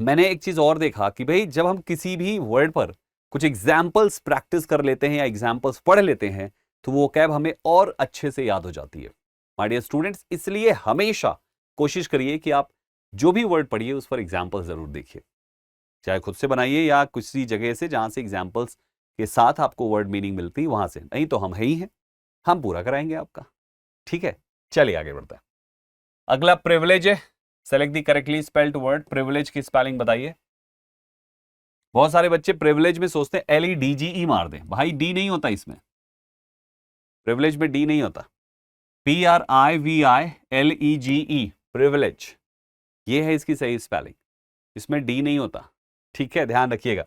मैंने एक चीज और देखा कि भाई जब हम किसी भी वर्ड पर कुछ एग्जाम्पल्स प्रैक्टिस कर लेते हैं या एग्जाम्पल्स पढ़ लेते हैं तो वो कैब हमें और अच्छे से याद हो जाती है। माय डियर स्टूडेंट्स, इसलिए हमेशा कोशिश करिए कि आप जो भी वर्ड पढ़िए उस पर एग्जाम्पल जरूर देखिए, चाहे खुद से बनाइए या किसी जगह से जहां से एग्जाम्पल्स के साथ आपको वर्ड मीनिंग मिलती वहां से, नहीं तो हम है ही हैं, हम पूरा कराएंगे आपका। ठीक है, चलिए आगे बढ़ते हैं। अगला प्रिविलेज है। Select the correctly spelled word. Privilege की स्पेलिंग बताइए। बहुत सारे बच्चे प्रिविलेज में सोचते हैं LEDGE मार दें, भाई डी नहीं होता इसमें, प्रिविलेज में डी नहीं होता, PRIVILEGE, प्रिविलेज, ये है इसकी सही स्पेलिंग, इसमें डी नहीं होता। ठीक है, ध्यान रखिएगा।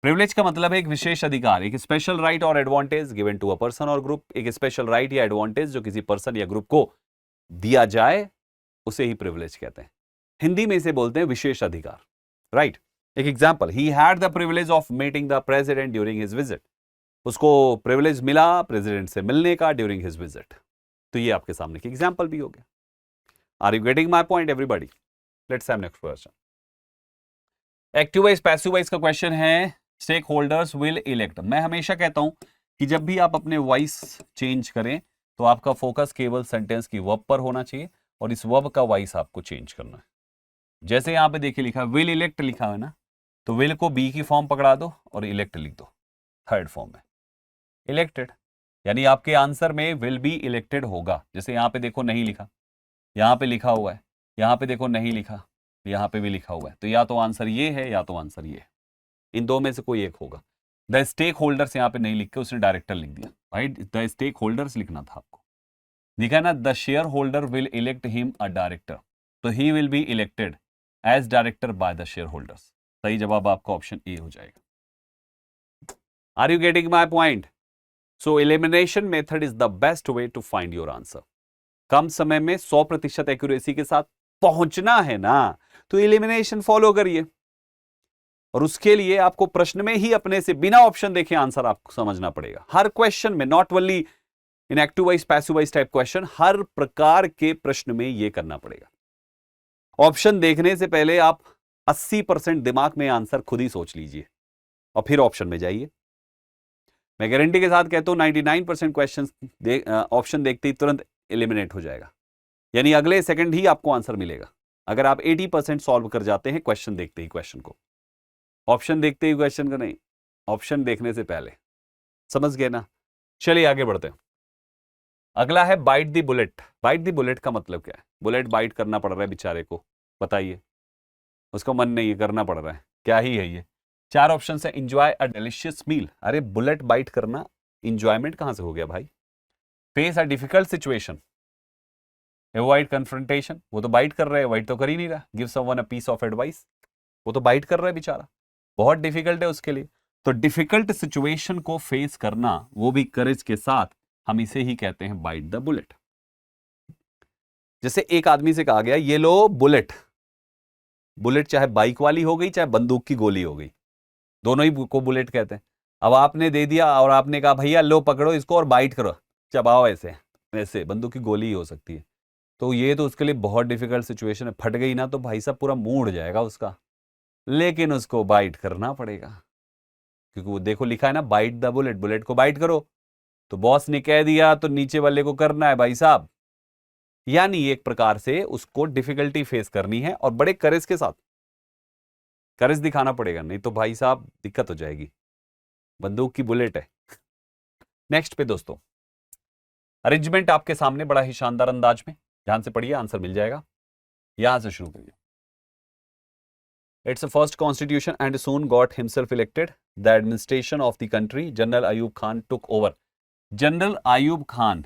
प्रिविलेज का मतलब है एक विशेष अधिकार, एक स्पेशल राइट और advantage given to a person और ग्रुप। एक स्पेशल राइट या एडवांटेज जो किसी पर्सन या ग्रुप को दिया जाए उसे ही प्रिविलेज कहते हैं। हिंदी में इसे बोलते हैं विशेष अधिकार, राइट। एक example, he had the privilege of meeting the president during his visit, उसको प्रिविलेज मिला प्रेसिडेंट से मिलने का ड्यूरिंग हिज विजिट। तो ये आपके सामने की एग्जांपल भी हो गया। Are you getting my point everybody? Let's have next question. Active wise passive voice का क्वेश्चन है, स्टेक होल्डर्स विल इलेक्ट। मैं हमेशा कहता हूं कि जब भी आप अपने वॉइस चेंज करें तो आपका फोकस केवल सेंटेंस की वर्ब पर होना चाहिए और इस वर्ब का वॉइस आपको चेंज करना है। जैसे यहां पे देखिए लिखा विल इलेक्ट लिखा है ना, तो विल को बी की फॉर्म पकड़ा दो और इलेक्ट लिख दो थर्ड फॉर्म में, इलेक्टेड, यानी आपके आंसर में विल बी इलेक्टेड होगा। जैसे यहां पे देखो नहीं लिखा, यहां पे लिखा हुआ है, यहां पे देखो नहीं लिखा, यहां पे भी लिखा हुआ है, तो या तो आंसर ये है या तो आंसर ये है, इन दो में से कोई एक होगा। द स्टेक होल्डर्स यहां पे नहीं लिख के उसने डायरेक्टर लिख दिया, भाई द स्टेक होल्डर्स लिखना था आपको, लिखा ना the shareholder will elect him a director, तो he will be elected as director by the shareholders. सही जवाब आपका ऑप्शन ए हो जाएगा। Are you getting my point? So elimination method is the best way to find your answer. कम समय में 100% एक्यूरेसी के साथ पहुंचना है ना, तो एलिमिनेशन फॉलो करिए, और उसके लिए आपको प्रश्न में ही अपने से बिना ऑप्शन देखे आंसर आपको समझना पड़ेगा। हर क्वेश्चन में, not only in active wise passive wise type question, हर प्रकार के प्रश्न में यह करना पड़ेगा। ऑप्शन देखने से पहले आप 80% दिमाग में आंसर खुद ही सोच लीजिए और फिर ऑप्शन में जाइए। मैं गारंटी के साथ कहता हूं 99% क्वेश्चन ऑप्शन देखते ही तुरंत एलिमिनेट हो जाएगा, यानी अगले सेकंड ही आपको आंसर मिलेगा अगर आप 80% सॉल्व कर जाते हैं क्वेश्चन देखते ही क्वेश्चन को, ऑप्शन देखते ही क्वेश्चन का नहीं, ऑप्शन देखने से पहले। समझ गए ना? चलिए आगे बढ़ते हैं। अगला है bite the bullet. Bite the bullet का मतलब क्या है? बुलेट बाइट करना पड़ रहा है बेचारे को, बताइए, उसका मन नहीं है, करना पड़ रहा है, क्या ही है ये? 4 ऑप्शन है। एंजॉय अ डिलीशियस मील, अरे बुलेट बाइट करना इंजॉयमेंट कहां से हो गया भाई? Face a difficult situation, avoid confrontation, वो तो बाइट कर रहा है, अवॉइड तो कर ही नहीं रहा। Give someone a piece of advice, वो तो बाइट कर रहा है बेचारा, बहुत डिफिकल्ट है उसके लिए। तो डिफिकल्ट सिचुएशन को फेस करना, वो भी करेज के साथ, हम इसे ही कहते हैं बाइट द बुलेट। जैसे एक आदमी से कहा गया ये लो बुलेट, बुलेट चाहे बाइक वाली हो गई चाहे बंदूक की गोली हो गई, दोनों ही को बुलेट कहते हैं। अब आपने दे दिया और आपने कहा भैया लो पकड़ो इसको और बाइट करो, चबाओ, ऐसे ऐसे बंदूक की गोली ही हो सकती है। तो ये तो उसके लिए बहुत डिफिकल्ट सिचुएशन है, फट गई ना तो भाई साहब पूरा मुंह उड़ जाएगा उसका, लेकिन उसको बाइट करना पड़ेगा, क्योंकि वो देखो लिखा है ना, बाइट द बुलेट, बुलेट को बाइट करो। तो बॉस ने कह दिया तो नीचे वाले को करना है भाई साहब। यानी एक प्रकार से उसको डिफिकल्टी फेस करनी है और बड़े करेज के साथ, करेज दिखाना पड़ेगा, नहीं तो भाई साहब दिक्कत हो जाएगी, बंदूक की बुलेट है। नेक्स्ट पे दोस्तों, अरेंजमेंट आपके सामने बड़ा ही शानदार अंदाज में, ध्यान से पढ़िए, आंसर मिल जाएगा। यहां से शुरू करिए। It's the first constitution and soon got himself elected. The administration of the country, General Ayub Khan took over. General Ayub Khan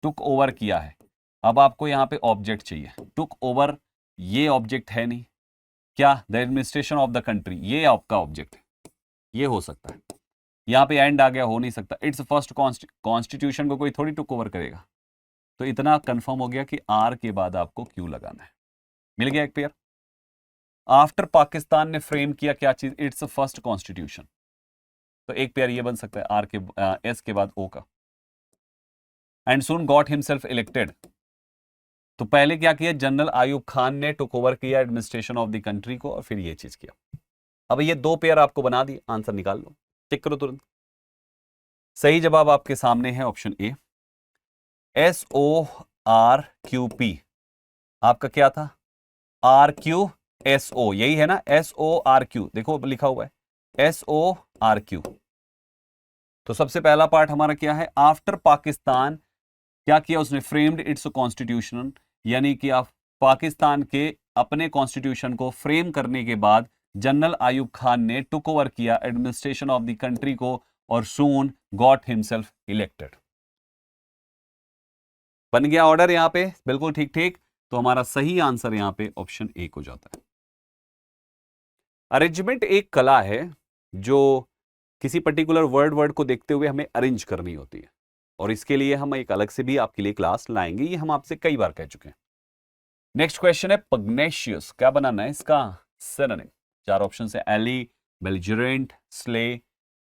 took over किया है। अब आपको यहां पे ऑब्जेक्ट चाहिए। टुक ओवर ये ऑब्जेक्ट है नहीं क्या, the administration of the country ये आपका ऑब्जेक्ट है, ये हो सकता है। यहां पे एंड आ गया, हो नहीं सकता। इट्स फर्स्ट कॉन्स्टिट्यूशन को कोई थोड़ी टुक ओवर करेगा। तो इतना कंफर्म हो गया कि आर के बाद आपको क्यू लगाना है। मिल गया एक पेयर। आफ्टर पाकिस्तान ने फ्रेम किया क्या चीज, इट्स फर्स्ट कॉन्स्टिट्यूशन। तो एक पेयर ये बन सकता है आर के एस के बाद ओ का। And soon got himself elected, तो पहले क्या किया, जनरल आयूब खान ने टुक ओवर किया एडमिनिस्ट्रेशन ऑफ द कंट्री को, और फिर ये चीज किया। अब ये दो पेयर आपको बना दिए, आंसर निकाल लो, चेक करो तुरंत। सही जवाब आपके सामने है ऑप्शन ए, SORQP। आपका क्या था, RQSO, यही है ना, SORQ, देखो लिखा हुआ है SORQ। तो सबसे पहला पार्ट हमारा क्या है, आफ्टर पाकिस्तान क्या किया उसने, फ्रेम्ड इट्स कॉन्स्टिट्यूशन, यानी कि आप पाकिस्तान के अपने कॉन्स्टिट्यूशन को फ्रेम करने के बाद जनरल आयूब खान ने टुक ओवर किया एडमिनिस्ट्रेशन ऑफ द कंट्री को, और सून गॉट हिमसेल्फ इलेक्टेड। बन गया ऑर्डर यहां पे, बिल्कुल ठीक ठीक। तो हमारा सही आंसर यहां पे ऑप्शन ए हो जाता है। अरेंजमेंट एक कला है जो किसी पर्टिकुलर वर्ड को देखते हुए हमें अरेंज करनी होती है, और इसके लिए हम एक अलग से भी आपके लिए क्लास लाएंगे, ये हम आपसे कई बार कह चुके हैं। नेक्स्ट क्वेश्चन है पग्नेशियस, क्या बनाना है इसका सिनोनिम। चार ऑप्शन है, ally, belligerent, sly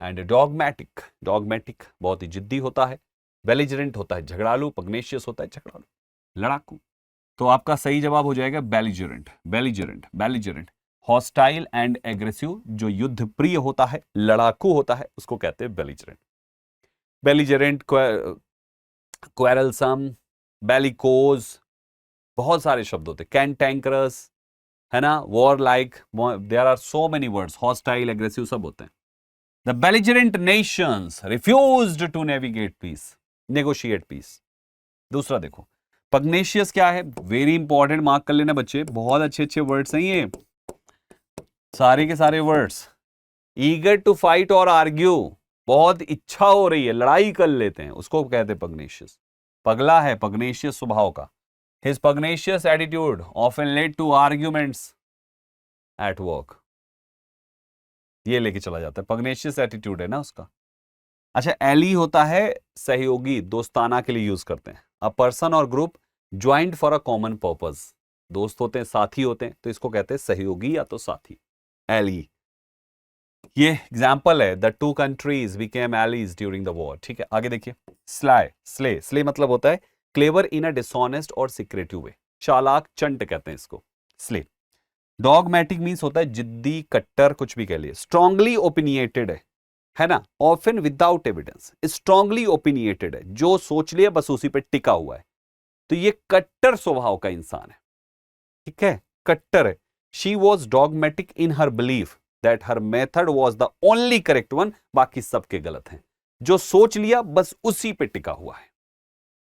and dogmatic. Dogmatic बहुत ही जिद्दी होता है, बेलिजरेंट होता है झगड़ालू, पग्नेशियस होता है झगड़ालू, लड़ाकू। तो आपका सही जवाब हो जाएगा belligerent. Belligerent, belligerent hostile and aggressive, जो युद्ध प्रिय होता है, लड़ाकू होता है, उसको कहते हैं बेलिजरेंट। बेलिजरेंट, क्वेरलसम, बेलिकोज, बहुत सारे शब्द होते हैं, कैंटैंकरस, है ना, war like, there are so many words, hostile, aggressive सब होते हैं। The belligerent nations refused to navigate peace, negotiate peace. दूसरा देखो, पग्नेशियस क्या है, वेरी इंपॉर्टेंट, मार्क कर लेना बच्चे, बहुत अच्छे अच्छे वर्ड्स हैं ये, सारे के सारे वर्ड्स। ईगर टू फाइट और आर्ग्यू, बहुत इच्छा हो रही है, लड़ाई कर लेते हैं, उसको कहते हैं पग्नेशियस। पगला है, पग्नेशियस स्वभाव का। His pugnacious attitude often led to arguments at work. ये लेके चला जाता है, पग्नेशियस एटीट्यूड है ना उसका। अच्छा, एली होता है सहयोगी, दोस्ताना के लिए यूज करते हैं। अ पर्सन और group joint for a common purpose, दोस्त होते हैं, साथी होते हैं, तो इसको कहते हैं सहयोगी या तो साथी, एली। ये एग्जाम्पल है, the two countries became allies during the war. ठीक है, आगे देखिए, स्लाई, स्ले, स्ले मतलब होता है क्लेवर इन अ डिसऑनेस्ट और सीक्रेटिव वे, चालाक, चंट कहते हैं इसको, स्ले। डॉगमेटिक मींस होता है जिद्दी, कट्टर, कुछ भी कह लिए। स्ट्रांगली ओपिनिएटेड है ना, often without evidence, strongly opinionated है, जो सोच लिया बस उसी पे टिका हुआ है, तो ये कट्टर स्वभाव का इंसान है। ठीक है, कट्टर है। She was dogmatic in her belief that her method was the only correct one, बाकी सबके गलत हैं, जो सोच लिया बस उसी पे टिका हुआ है।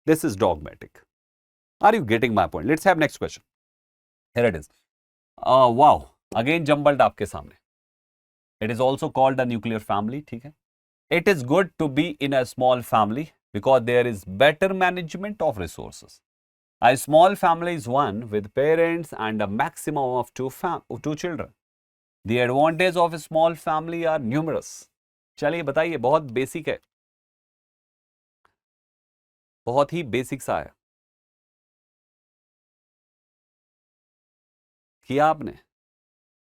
This is dogmatic. Are you getting my point? Let's have next question. Here it is. Wow. Again jumbled आपके सामने. It is also called a nuclear family. ठीक है. It is good to be in a small family because there is better management of resources. A small family is one with parents and a maximum of two children. The advantages of a small family are numerous. चलिए बताइए, बहुत बेसिक है, बहुत ही बेसिक सा है। किया आपने,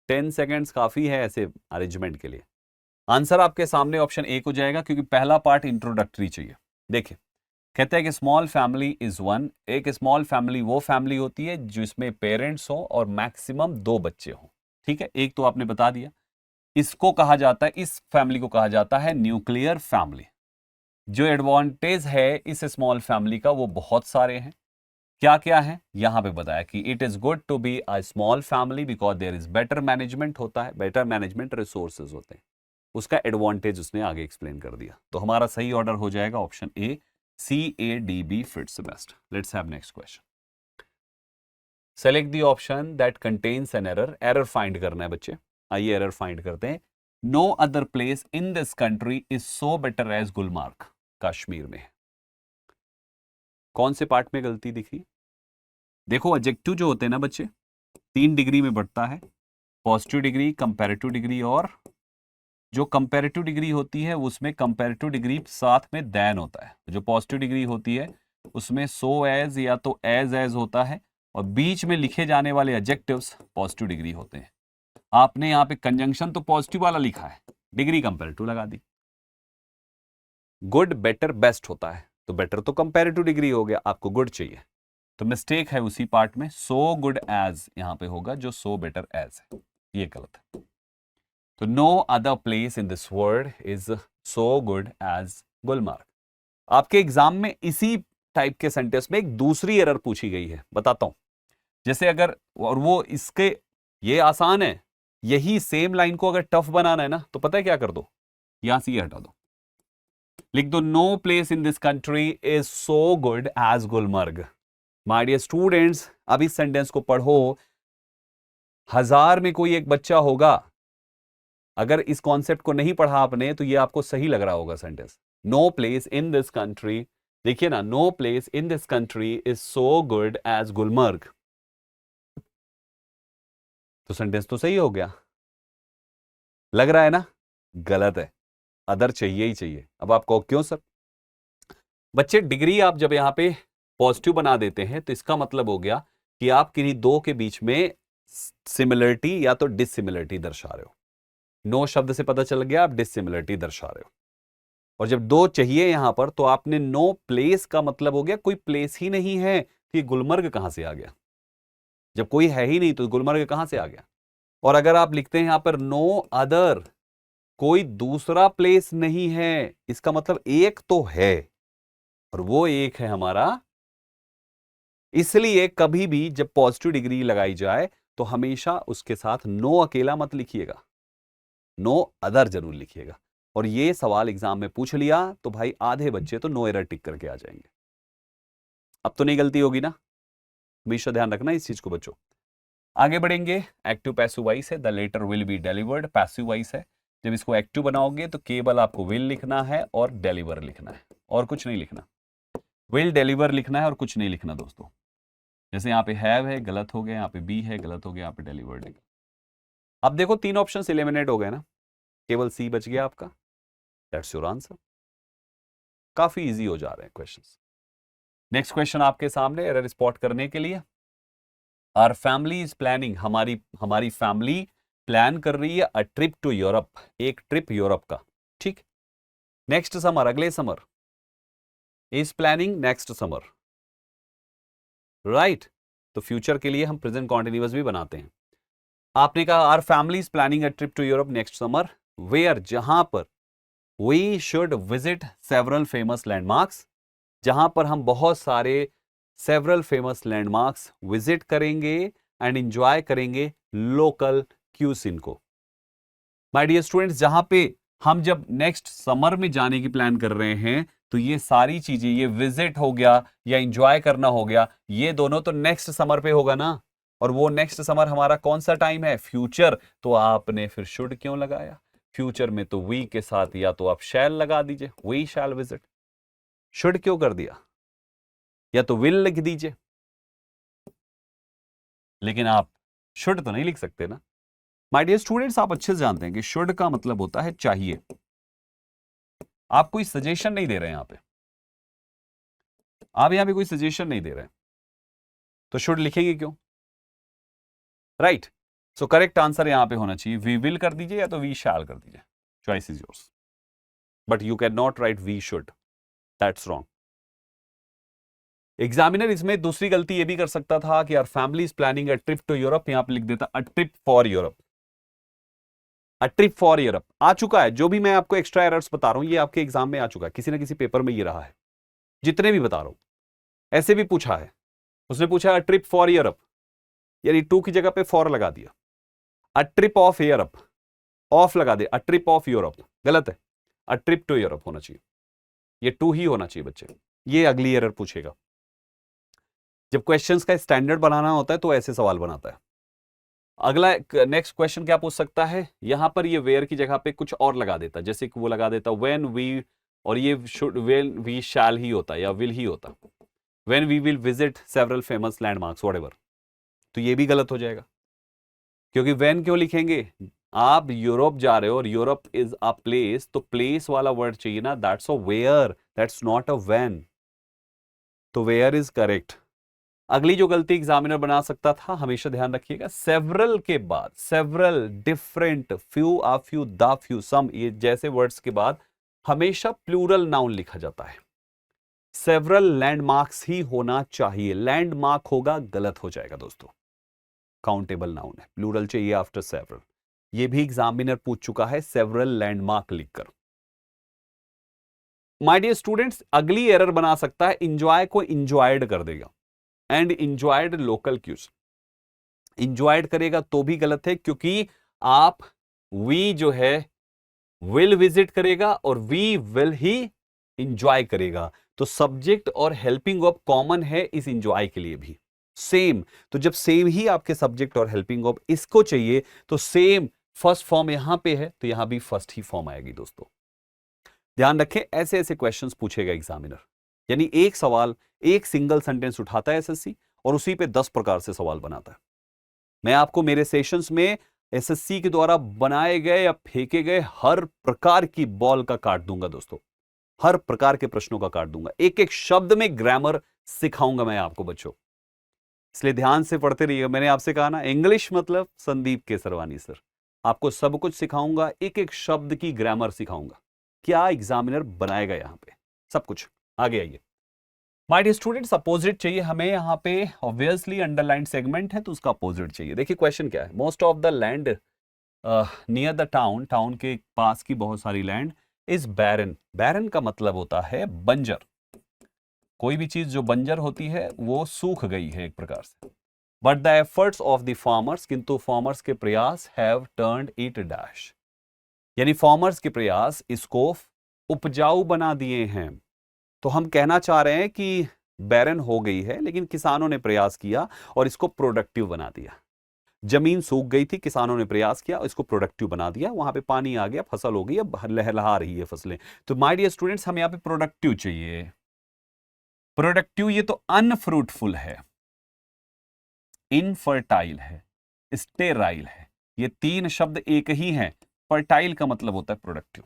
10 सेकेंड्स काफी है ऐसे अरेंजमेंट के लिए। आंसर आपके सामने ऑप्शन ए हो जाएगा, क्योंकि पहला पार्ट इंट्रोडक्टरी चाहिए। देखिए, कहते हैं कि स्मॉल फैमिली इज वन, एक स्मॉल फैमिली वो फैमिली होती है जिसमें पेरेंट्स हो और मैक्सिमम 2 बच्चे हों। ठीक है, एक तो आपने बता दिया। इसको कहा जाता है, इस फैमिली को कहा जाता है न्यूक्लियर फैमिली। जो एडवांटेज है इस स्मॉल फैमिली का वो बहुत सारे हैं। क्या क्या है यहां पे बताया कि it is good to be a small family because there is better management होता है, बेटर मैनेजमेंट रिसोर्सेज होते हैं। उसका एडवांटेज उसने आगे एक्सप्लेन कर दिया। तो हमारा सही ऑर्डर हो जाएगा option A, CADB fits best. Let's have next question. Select the option that contains an error. Error find करना है बच्चे, आइए एरर फाइंड करते हैं। No other place in this country is so better as Gulmarg. Kashmir में कौन से पार्ट में गलती दिखी? देखो एडजेक्टिव जो होते हैं ना बच्चे, 3 डिग्री में बढ़ता है, पॉजिटिव डिग्री, कंपैरेटिव डिग्री, और जो कंपैरेटिव डिग्री होती है उसमें कंपैरेटिव डिग्री साथ में देन होता है। जो पॉजिटिव डिग्री होती है उसमें सो एज या तो एज होता है, और बीच में लिखे जाने वाले एडजेक्टिव्स पॉजिटिव डिग्री होते हैं। आपने यहाँ पे कंजंक्शन तो पॉजिटिव वाला लिखा है, डिग्री कंपैरेटिव लगा दी। गुड, बेटर, बेस्ट होता है, तो बेटर तो कंपैरेटिव डिग्री हो गया, आपको गुड चाहिए, तो मिस्टेक है उसी पार्ट में। सो गुड एज यहां पे होगा, जो सो बेटर एज है, ये गलत है। तो no other place in this world is so good as Gulmarg. आपके एग्जाम में इसी टाइप के सेंटेंस में एक दूसरी एरर पूछी गई है, बताता हूं। जैसे अगर, और वो इसके, ये आसान है, यही सेम लाइन को अगर टफ बनाना है ना तो पता है क्या कर दो, यहां से ये हटा दो, लिख दो no place in this country is so good as Gulmarg. My dear students, अब इस सेंटेंस को पढ़ो, 1000 में कोई एक बच्चा होगा, अगर इस कॉन्सेप्ट को नहीं पढ़ा आपने तो ये आपको सही लग रहा होगा sentence. No place in this country, देखिए ना, no place in this country is so good as Gulmarg, तो सेंटेंस तो सही हो गया, लग रहा है ना? गलत है, अदर चाहिए ही चाहिए। अब आप कहो क्यों सर? बच्चे डिग्री आप जब यहां पे पॉजिटिव बना देते हैं तो इसका मतलब हो गया कि आप किन्हीं दो के बीच में सिमिलरिटी या तो डिसिमिलरिटी दर्शा रहे हो। नो शब्द से पता चल गया आप डिसिमिलरिटी दर्शा रहे हो। और जब दो चाहिए यहां पर तो आपने नो प्लेस का मतलब हो गया कोई प्लेस ही नहीं है, तो ये गुलमर्ग कहां से आ गया? जब कोई है ही नहीं तो गुलमर्ग कहां से आ गया? और अगर आप लिखते हैं यहां पर नो अदर, कोई दूसरा प्लेस नहीं है, इसका मतलब एक तो है, और वो एक है हमारा। इसलिए कभी भी जब पॉजिटिव डिग्री लगाई जाए तो हमेशा उसके साथ नो अकेला मत लिखिएगा, नो अदर जरूर लिखिएगा। और ये सवाल एग्जाम में पूछ लिया तो भाई आधे बच्चे तो नो एरर टिक करके आ जाएंगे। अब तो नहीं गलती होगी ना, हमेशा ध्यान रखना इस चीज को बच्चों। आगे बढ़ेंगे। एक्टिव पैसिव वॉइस है, the letter will be delivered. Passive voice है, जब इसको एक्टिव बनाओगे तो केवल आपको विल लिखना है और डिलीवर लिखना है, और कुछ नहीं लिखना। विल डिलीवर लिखना है और कुछ नहीं लिखना दोस्तों। जैसे यहाँ पे हैव है, गलत हो गया, यहाँ पे बी है, गलत हो गया, यहाँ पे डिलीवर्ड है। अब देखो 3 ऑप्शन एलिमिनेट हो गए ना, केवल सी बच गया आपका। That's your answer. काफी इजी हो जा रहे हैं क्वेश्चंस। नेक्स्ट क्वेश्चन आपके सामने एरर स्पॉट करने के लिए। आवर फैमिली इज प्लानिंग, हमारी फैमिली प्लान कर रही है अ ट्रिप टू यूरोप, एक ट्रिप यूरोप का। ठीक, नेक्स्ट समर, अगले summer, is planning next summer, right. तो फ्यूचर के लिए हम प्रेजेंट कॉन्टिन्यूअस भी बनाते हैं। आपने कहा our family is planning a trip to Europe next summer, where, जहां पर we should visit several famous landmarks, जहां पर हम बहुत सारे सेवरल फेमस लैंडमार्क्स विजिट करेंगे एंड एंजॉय करेंगे लोकल क्यूसिन को। माय डियर स्टूडेंट्स, जहां पे हम जब नेक्स्ट समर में जाने की प्लान कर रहे हैं तो ये सारी चीजें, ये विजिट हो गया या एंजॉय करना हो गया, ये दोनों तो नेक्स्ट समर पे होगा ना। और वो नेक्स्ट समर हमारा कौन सा टाइम है? फ्यूचर। तो आपने फिर शुड क्यों लगाया? फ्यूचर में तो वी के साथ या तो आप शैल लगा दीजिए, वी शैल विजिट। शुड क्यों कर दिया? या तो विल लिख दीजिए, लेकिन आप शुड तो नहीं लिख सकते ना। माय डियर स्टूडेंट्स, आप अच्छे से जानते हैं कि शुड का मतलब होता है चाहिए। आप कोई सजेशन नहीं दे रहे हैं यहां पे, आप यहां पे कोई सजेशन नहीं दे रहे हैं, तो शुड लिखेंगे क्यों? राइट। सो करेक्ट आंसर यहां पे होना चाहिए वी विल कर दीजिए या तो वी शैल कर दीजिए, choice is yours. But you can not write we should, that's wrong. Examiner इसमें दूसरी गलती ये भी कर सकता था कि यार family is planning a trip to Europe, यहां पे लिख देता a trip for Europe, a trip for Europe आ चुका है। जो भी मैं आपको एक्स्ट्रा एरर्स बता रहा हूं ये आपके एग्जाम में आ चुका है, किसी ना किसी पेपर में ये रहा है, जितने भी बता रहा हूं। ऐसे भी पूछा है, उसने पूछा अ ट्रिप फॉर यूरोप, यानी टू की जगह पे फॉर लगा दिया। A trip of Europe, of लगा दे, अ ट्रिप ऑफ यूरोप, गलत है, अ ट्रिप टू यूरोप होना चाहिए, ये टू ही होना चाहिए बच्चे। ये अगली एरर पूछेगा। जब क्वेश्चंस का स्टैंडर्ड बनाना होता है तो ऐसे सवाल बनाता है। अगला नेक्स्ट क्वेश्चन क्या पूछ सकता है, यहां पर ये वेयर की जगह पे कुछ और लगा देता, जैसे कि वो लगा देता व्हेन वी, और ये शुड व्हेन वी शैल ही होता या विल ही होता, when we will visit several famous landmarks whatever, तो ये भी गलत हो जाएगा। क्योंकि व्हेन क्यों लिखेंगे, आप यूरोप जा रहे हो और यूरोप इज अ प्लेस, तो प्लेस वाला वर्ड चाहिए ना, that's a where, that's not a when, तो वेयर इज करेक्ट। अगली जो गलती एग्जामिनर बना सकता था, हमेशा ध्यान रखिएगा, सेवरल के बाद, several, different, few, a few, the few, some, ये जैसे वर्ड्स के बाद हमेशा प्लूरल नाउन लिखा जाता है। सेवरल लैंडमार्क्स ही होना चाहिए, लैंडमार्क होगा गलत हो जाएगा दोस्तों। काउंटेबल नाउन है, प्लूरल चाहिए आफ्टर सेवरल। ये भी एग्जामिनर पूछ चुका है, सेवरल लैंडमार्क लिखकर। माय डियर स्टूडेंट्स, अगली एरर बना सकता है, इंजॉय को इंजॉयड कर देगा, and enjoyed local cuisine, enjoyed करेगा तो भी गलत है, क्योंकि आप वी जो है विल विजिट करेगा और वी विल ही इंजॉय करेगा, तो सब्जेक्ट और हेल्पिंग वर्ब कॉमन है इस इंजॉय के लिए भी, सेम। तो जब सेम ही आपके सब्जेक्ट और हेल्पिंग वर्ब इसको चाहिए, तो सेम फर्स्ट फॉर्म यहां पे है, तो यहां भी फर्स्ट ही फॉर्म आएगी दोस्तों। ध्यान रखें, ऐसे ऐसे क्वेश्चंस पूछेगा एग्जामिनर, यानी एक सवाल, एक सिंगल सेंटेंस उठाता है एसएससी और उसी पे 10 प्रकार से सवाल बनाता है। मैं आपको मेरे सेशंस में एसएससी के द्वारा बनाए गए या फेंके गए हर प्रकार की बॉल का काट दूंगा दोस्तों, हर प्रकार के प्रश्नों का काट दूंगा, एक एक शब्द में ग्रामर सिखाऊंगा मैं आपको बच्चों, इसलिए ध्यान से पढ़ते रहिए। मैंने आपसे कहा ना, इंग्लिश मतलब संदीप केसरवानी सर, आपको सब कुछ सिखाऊंगा, एक एक शब्द की ग्रामर सिखाऊंगा, क्या एग्जामिनर बनाएगा यहां पे सब कुछ। आगे आइए माय डियर स्टूडेंट्स, अपोजिट चाहिए हमें यहां पे, ऑब्वियसली अंडरलाइन सेगमेंट है तो उसका अपोजिट चाहिए। देखिए क्वेश्चन क्या है, most of the land near the town, town के पास की बहुत सारी लैंड इज बैरन, बैरन का मतलब होता है बंजर, कोई भी चीज जो बंजर होती है वो सूख गई है एक प्रकार से। But the efforts of the farmers, किंतु फार्मर्स के प्रयास हैव टर्न्ड इट डैश, यानी फार्मर्स के प्रयास इसको उपजाऊ बना दिए हैं। तो हम कहना चाह रहे हैं कि बैरन हो गई है, लेकिन किसानों ने प्रयास किया और इसको प्रोडक्टिव बना दिया। जमीन सूख गई थी, किसानों ने प्रयास किया, इसको प्रोडक्टिव बना दिया, वहां पे पानी आ गया, फसल हो गई, अब लहलहा रही है फसलें। तो माय डियर स्टूडेंट्स, हमें यहां पे प्रोडक्टिव चाहिए। प्रोडक्टिव, ये तो अनफ्रूटफुल है, इनफर्टाइल है, स्टेराइल है, ये तीन शब्द एक ही हैं। फर्टाइल का मतलब होता है प्रोडक्टिव,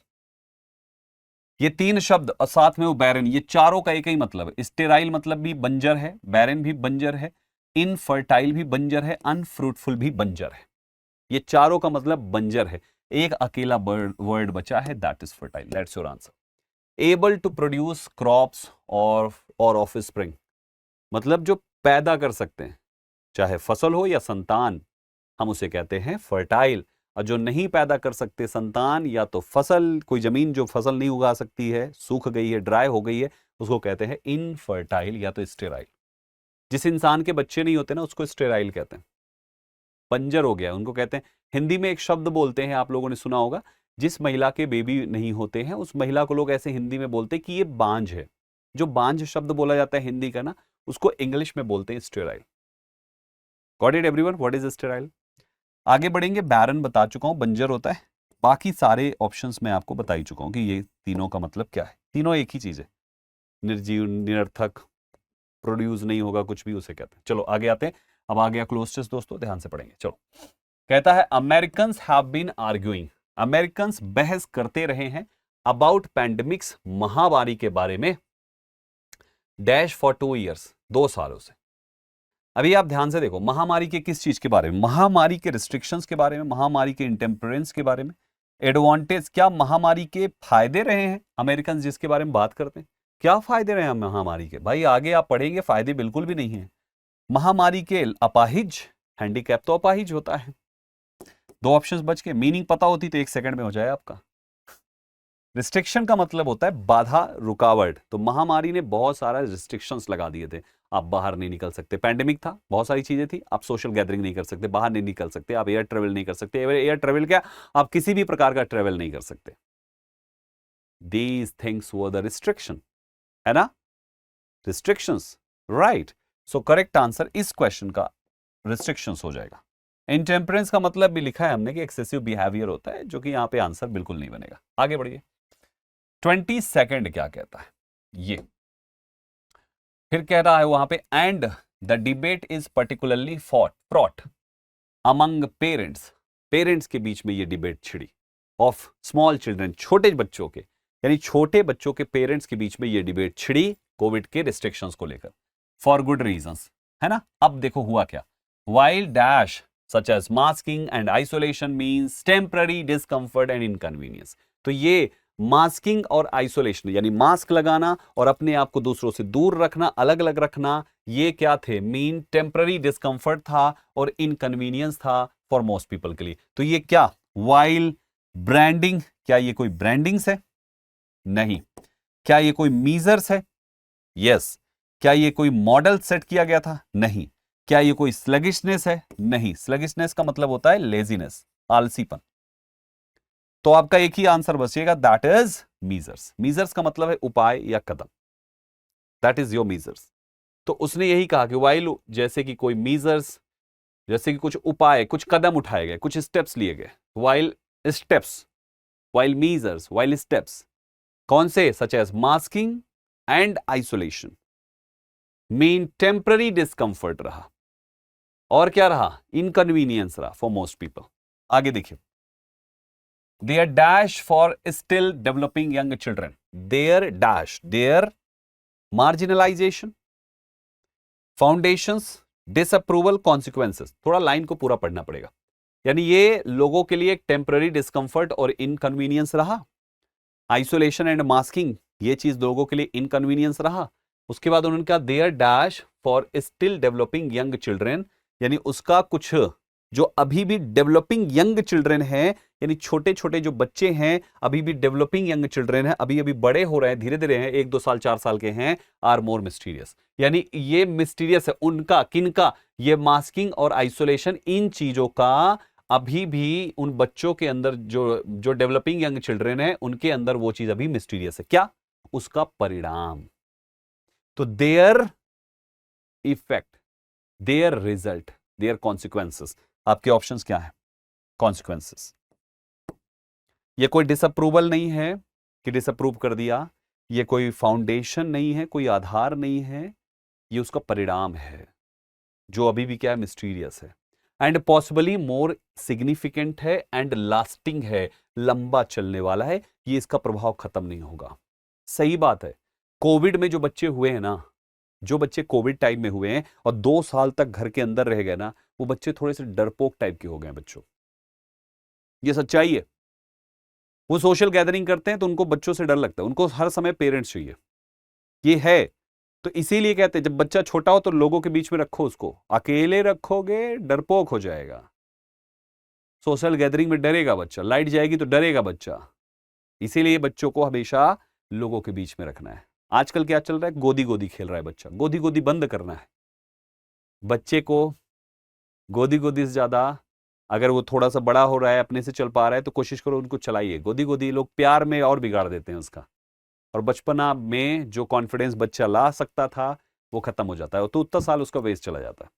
ये तीन शब्द और साथ में वो बैरन, ये चारों का एक ही मतलब है। स्टेराइल मतलब भी बंजर है, बैरन भी बंजर है, इनफर्टाइल भी बंजर है, अनफ्रूटफुल भी बंजर है, ये चारों का मतलब बंजर है। एक अकेला वर्ड बचा है, that is fertile, that's your answer. Able to produce crops और ऑफ स्प्रिंग, मतलब जो पैदा कर सकते हैं, चाहे फसल हो या संतान, हम उसे कहते हैं फर्टाइल। और जो नहीं पैदा कर सकते संतान या तो फसल, कोई जमीन जो फसल नहीं उगा सकती है, सूख गई है, ड्राई हो गई है, उसको कहते हैं इनफर्टाइल या तो स्टेराइल। जिस इंसान के बच्चे नहीं होते ना, उसको स्टेराइल कहते हैं, बंजर हो गया उनको कहते हैं। हिंदी में एक शब्द बोलते हैं, आप लोगों ने सुना होगा, जिस महिला के बेबी नहीं होते हैं उस महिला को लोग ऐसे हिंदी में बोलते हैं कि ये बांझ है। जो बांझ शब्द बोला जाता है हिंदी का ना, उसको इंग्लिश में बोलते हैं sterile. Got it everyone, what is sterile? आगे बढ़ेंगे, बैरन बता चुका हूं बंजर होता है, बाकी सारे ऑप्शंस मैं आपको बता ही चुका हूं कि ये तीनों का मतलब क्या है। तीनों एक ही चीज है, निर्जीव, निरर्थक, प्रोड्यूस नहीं होगा कुछ भी, उसे कहते हैं। चलो आगे आते हैं, अब आ गया क्लोज टेस्ट दोस्तों, ध्यान से पढ़ेंगे। चलो, कहता है Americans have been arguing, Americans बहस करते रहे हैं, अबाउट पैंडेमिक्स, महामारी के बारे में, डैश फॉर 2 ईयर्स, 2 सालों से। अभी आप ध्यान से देखो, महामारी के किस चीज के बारे में, महामारी के रिस्ट्रिक्शंस के बारे में, महामारी के इंटेम्परेंस के बारे में, एडवांटेज, क्या महामारी के फायदे रहे हैं अमेरिकन जिसके बारे में बात करते हैं, क्या फायदे रहे हैं महामारी के? भाई आगे आप पढ़ेंगे, फायदे बिल्कुल भी नहीं है। महामारी के अपाहिज, हैंडीकैप तो अपाहिज होता है, दो ऑप्शंस बच के, मीनिंग पता होती तो 1 सेकंड में हो जाए आपका। रिस्ट्रिक्शन का मतलब होता है बाधा, रुकावट। तो महामारी ने बहुत सारा रिस्ट्रिक्शंस लगा दिए थे। आप बाहर नहीं निकल सकते, पैंडेमिक था, बहुत सारी चीजें थी, आप सोशल गैदरिंग नहीं कर सकते, बाहर नहीं निकल सकते, आप एयर ट्रेवल नहीं कर सकते। एयर ट्रेवल क्या, आप किसी भी प्रकार का ट्रेवल नहीं कर सकते। These things were the restriction, है ना, restrictions, right. So correct answer इस क्वेश्चन का रिस्ट्रिक्शंस हो जाएगा। इनटेम्परेंस का मतलब भी लिखा है हमने कि एक्सेसिव बिहेवियर होता है, जो कि यहां पे आंसर बिल्कुल नहीं बनेगा। आगे बढ़िए। 22 क्या कहता है ये, फिर कह रहा है वहां पे, and the debate is particularly fraught among parents. Parents के बीच में ये डिबेट छिड़ी, ऑफ स्मॉल चिल्ड्रन, छोटे बच्चों के, यानी छोटे बच्चों के पेरेंट्स के बीच में ये डिबेट छिड़ी कोविड के रिस्ट्रिक्शंस को लेकर, फॉर गुड रीजंस, है ना। अब देखो हुआ क्या, while dash such as masking and isolation means temporary discomfort and inconvenience. तो ये मास्किंग और आइसोलेशन, यानी मास्क लगाना और अपने आप को दूसरों से दूर रखना, अलग अलग रखना, ये क्या थे, मीन टेम्पररी डिस्कंफर्ट था और इनकन्वीनियंस था फॉर मोस्ट पीपल के लिए। तो ये क्या, वाइल ब्रांडिंग, क्या ये कोई ब्रांडिंग्स है? नहीं। क्या ये कोई मीजर्स है? यस। क्या ये कोई मॉडल सेट किया गया था? नहीं। क्या ये कोई स्लगिशनेस है? नहीं। स्लगिशनेस का मतलब होता है लेजीनेस, आलसीपन। तो आपका एक ही आंसर बचेगा, दैट इज मीजर्स। मीजर्स का मतलब है उपाय या कदम, दैट इज योर मीजर्स। तो उसने यही कहा कि वाइल, जैसे कि कोई मीजर्स, जैसे कि कुछ उपाय, कुछ कदम उठाए गए, कुछ स्टेप्स लिए गए, while steps, while measures, while steps, कौन से, such as masking and isolation, mean temporary discomfort रहा, और क्या रहा, इनकन्वीनियंस रहा फॉर मोस्ट पीपल। आगे देखिए, their dash for still developing young children, their dash, their marginalization, foundations, disapproval, consequences। थोड़ा लाइन को पूरा पढ़ना पड़ेगा, यानी ये लोगों के लिए एक टेम्पररी डिस्कंफर्ट और इनकन्वीनियंस रहा, आइसोलेशन एंड मास्किंग, ये चीज लोगों के लिए इनकन्वीनियंस रहा। उसके बाद उन्होंने कहा there dash for still developing young children, यानी उसका कुछ जो अभी भी डेवलपिंग यंग चिल्ड्रेन है, यानी छोटे छोटे जो बच्चे हैं, अभी भी डेवलपिंग यंग चिल्ड्रेन है, अभी अभी बड़े हो रहे हैं, धीरे धीरे हैं, 1-2 साल 4 साल के हैं, आर मोर मिस्टीरियस। यानी ये मिस्टीरियस है उनका, किनका, ये मास्किंग और आइसोलेशन, इन चीजों का अभी भी उन बच्चों के अंदर, जो जो डेवलपिंग यंग चिल्ड्रेन है उनके अंदर वो चीज अभी मिस्टीरियस है। क्या, उसका परिणाम। तो their effect, their result, their consequences. आपके ऑप्शंस क्या है, कॉन्सिक्वेंसेस। ये कोई डिसअप्रूवल नहीं है कि डिसअप्रूव कर दिया, ये कोई फाउंडेशन नहीं है, कोई आधार नहीं है, ये उसका परिणाम है जो अभी भी क्या है, मिस्टीरियस है, एंड पॉसिबली मोर सिग्निफिकेंट है एंड लास्टिंग है, लंबा चलने वाला है, ये इसका प्रभाव खत्म नहीं होगा। सही बात है, कोविड में जो बच्चे हुए हैं ना, जो बच्चे कोविड टाइम में हुए हैं और 2 साल तक घर के अंदर रह गए ना, वो बच्चे थोड़े से डरपोक टाइप के हो गए बच्चों, ये सच्चाई है। वो सोशल गैदरिंग करते हैं तो उनको बच्चों से डर लगता है, उनको हर समय पेरेंट्स चाहिए, ये है। तो इसीलिए कहते हैं जब बच्चा छोटा हो तो लोगों के बीच में रखो उसको, अकेले रखोगे डरपोक हो जाएगा, सोशल गैदरिंग में डरेगा बच्चा, लाइट जाएगी तो डरेगा बच्चा। इसीलिए बच्चों को हमेशा लोगों के बीच में रखना है। आजकल क्या चल रहा है, गोदी गोदी खेल रहा है बच्चा, गोदी गोदी बंद करना है बच्चे को। गोदी गोदी से ज्यादा, अगर वो थोड़ा सा बड़ा हो रहा है, अपने से चल पा रहा है, तो कोशिश करो उनको चलाइए। गोदी गोदी लोग प्यार में और बिगाड़ देते हैं उसका, और बचपना में जो कॉन्फिडेंस बच्चा ला सकता था वो खत्म हो जाता है, तो उतना साल उसका वेस्ट चला जाता है।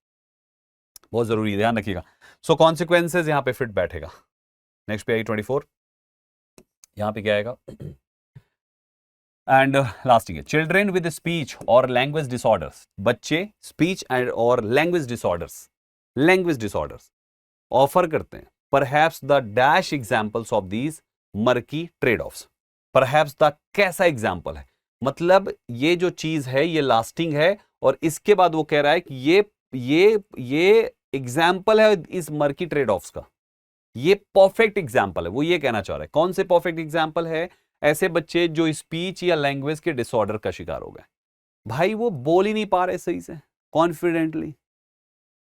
बहुत जरूरी है, ध्यान रखिएगा। सो कॉन्सिक्वेंसेज यहां पे फिट बैठेगा। नेक्स्ट पे आएगी 24, यहां पे क्या आएगा, एंड लास्टिंग है, चिल्ड्रेन विद स्पीच और लैंग्वेज डिसऑर्डर्स, बच्चे स्पीच एंड और लैंग्वेज डिसऑर्डर्स ऑफर करते हैं, perhaps the dash examples of these murky trade offs. Perhaps the कैसा एग्जांपल है, मतलब ये जो चीज है ये लास्टिंग है, और इसके बाद वो कह रहा है कि ये एग्जांपल है इस मर्की ट्रेड ऑफ्स का, ये परफेक्ट एग्जांपल है। वो ये कहना चाह रहा है, कौन से परफेक्ट एग्जांपल है, ऐसे बच्चे जो स्पीच या लैंग्वेज के डिसऑर्डर का शिकार हो गए। भाई वो बोल ही नहीं पा रहे सही से कॉन्फिडेंटली,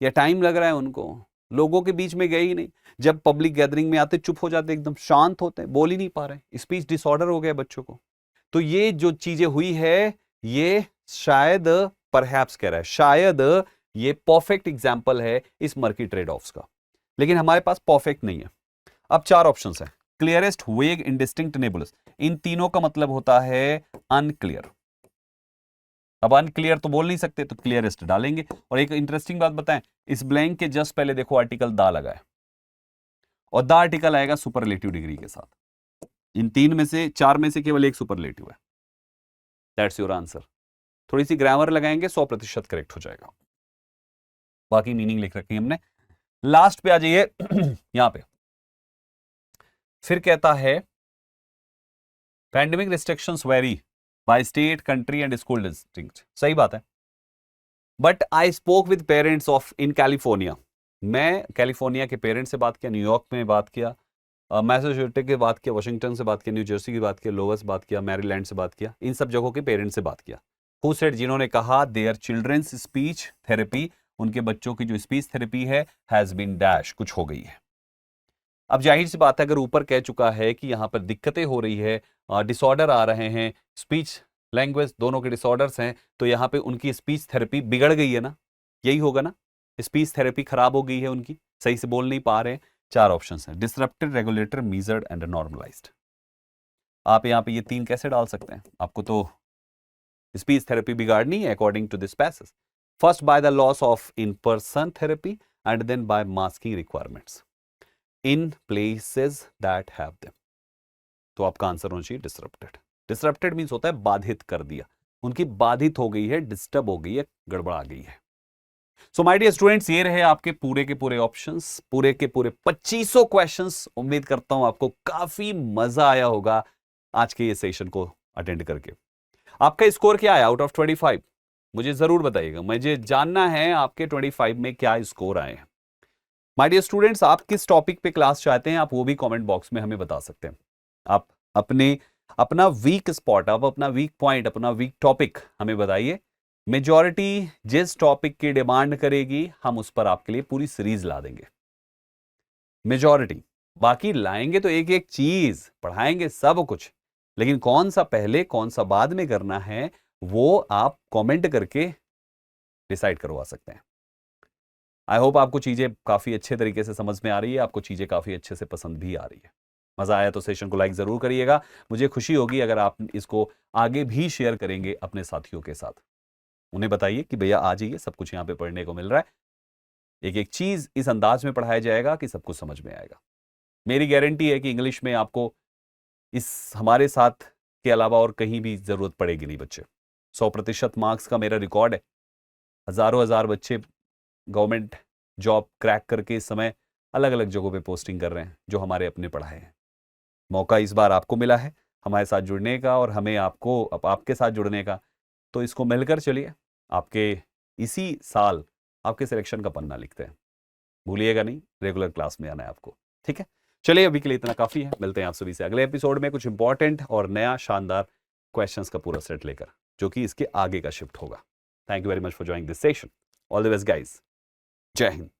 या टाइम लग रहा है उनको, लोगों के बीच में गए ही नहीं, जब पब्लिक गैदरिंग में आते चुप हो जाते, एकदम शांत होते हैं, बोल ही नहीं पा रहे, स्पीच डिसऑर्डर हो गया बच्चों को। तो ये जो चीजें हुई है, ये शायद परहैप्स कह रहा है, शायद ये परफेक्ट एग्जाम्पल है इस मर्की ट्रेड ऑफ्स का, लेकिन हमारे पास परफेक्ट नहीं है। अब 4 ऑप्शंस हैं, क्लियरेस्ट, वेग, इंडिस्टिंक्ट, नेबुलस। इन तीनों का मतलब होता है अनक्लियर। अब अनक्लियर तो बोल नहीं सकते, तो क्लियरेस्ट डालेंगे। और एक इंटरेस्टिंग बात बताएं, इस ब्लैंक के जस्ट पहले देखो आर्टिकल दा लगा है, और दा आर्टिकल आएगा सुपरलेटिव डिग्री के साथ। इन 4 में से केवल एक सुपरलेटिव है। That's your answer. थोड़ी सी ग्रामर लगाएंगे, 100% करेक्ट हो जाएगा। बाकी मीनिंग लिख रखी है हमने। लास्ट पे आ जाइए यहां पे, फिर कहता है pandemic restrictions very by state, country and school district. सही बात है, but I spoke with parents of in California. मैं कैलिफोर्निया के पेरेंट्स से बात किया, न्यूयॉर्क में बात किया, मैसाचुसेट्स की बात किया, वाशिंगटन से बात किया, न्यू जर्सी की बात किया, लोवर से बात किया, मैरीलैंड से बात किया, इन सब जगहों के पेरेंट्स से बात किया। हु सेड, जिन्होंने कहा देयर चिल्ड्रंस स्पीच थेरेपी, उनके बच्चों की जो स्पीच थेरेपी है हैज बीन डैश, कुछ हो गई है। अब जाहिर सी बात है, अगर ऊपर कह चुका है कि यहां पर दिक्कतें हो रही है, डिसऑर्डर आ रहे हैं, स्पीच लैंग्वेज दोनों के डिसऑर्डर्स हैं, तो यहां पे उनकी स्पीच थेरेपी बिगड़ गई है ना, यही होगा ना, स्पीच थेरेपी खराब हो गई है उनकी, सही से बोल नहीं पा रहे हैं। 4 ऑप्शंस हैं, disrupted, regulator, measured and normalised. आप यहां पे ये 3 कैसे डाल सकते हैं? आपको तो स्पीच थेरेपी बिगाड़नी है according to this passage. First by the loss of in person therapy and then by masking requirements in places that have them. तो आपका आंसर होना चाहिए डिसरप्टेड। डिसरप्टेड मींस होता है बाधित कर दिया, उनकी बाधित हो गई है, डिस्टर्ब हो गई है, गड़बड़ा गई है। सो माय डियर स्टूडेंट्स, ये रहे आपके पूरे के पूरे ऑप्शंस, पूरे के पूरे 2500 क्वेश्चंस। उम्मीद करता हूं आपको काफी मजा आया होगा आज के ये सेशन को अटेंड करके। आपका स्कोर क्या है आउट ऑफ 25? मुझे जरूर बताइएगा, मुझे जानना है आपके 25 में क्या स्कोर आए हैं। माय डियर स्टूडेंट्स, आप किस टॉपिक पे क्लास चाहते हैं, आप वो भी कमेंट बॉक्स में हमें बता सकते हैं। आप अपना वीक स्पॉट, आप अपना वीक पॉइंट, अपना वीक टॉपिक हमें बताइए। मेजॉरिटी जिस टॉपिक की डिमांड करेगी, हम उस पर आपके लिए पूरी सीरीज ला देंगे। मेजॉरिटी, बाकी लाएंगे तो एक एक चीज, पढ़ाएंगे सब कुछ, लेकिन कौन सा पहले कौन सा बाद में करना है, वो आप कमेंट करके डिसाइड करवा सकते हैं। आई होप आपको चीजें काफी अच्छे तरीके से समझ में आ रही है, आपको चीजें काफी अच्छे से पसंद भी आ रही है। मजा आया तो सेशन को लाइक जरूर करिएगा। मुझे खुशी होगी अगर आप इसको आगे भी शेयर करेंगे अपने साथियों के साथ। उन्हें बताइए कि भैया आ जाइए, सब कुछ यहाँ पे पढ़ने को मिल रहा है, एक एक चीज इस अंदाज में पढ़ाया जाएगा कि सब कुछ समझ में आएगा। मेरी गारंटी है कि इंग्लिश में आपको इस हमारे साथ के अलावा और कहीं भी जरूरत पड़ेगी नहीं बच्चे। 100% मार्क्स का मेरा रिकॉर्ड है। हजारों हजार बच्चे गवर्नमेंट जॉब क्रैक करके इस समय अलग अलग जगहों पे पोस्टिंग कर रहे हैं, जो हमारे अपने पढ़ाए हैं। मौका इस बार आपको मिला है हमारे साथ जुड़ने का, और हमें आपको आपके साथ जुड़ने का। तो इसको मिलकर चलिए, आपके इसी साल आपके सिलेक्शन का पन्ना लिखते हैं। भूलिएगा नहीं, रेगुलर क्लास में आना है आपको, ठीक है? चलिए, अभी के लिए इतना काफी है। मिलते हैं आप सभी से अगले एपिसोड में कुछ इंपॉर्टेंट और नया शानदार क्वेश्चंस का पूरा सेट लेकर, जो कि इसके आगे का शिफ्ट होगा। Thank you very much for joining this session. All the best guys. जय हिंद।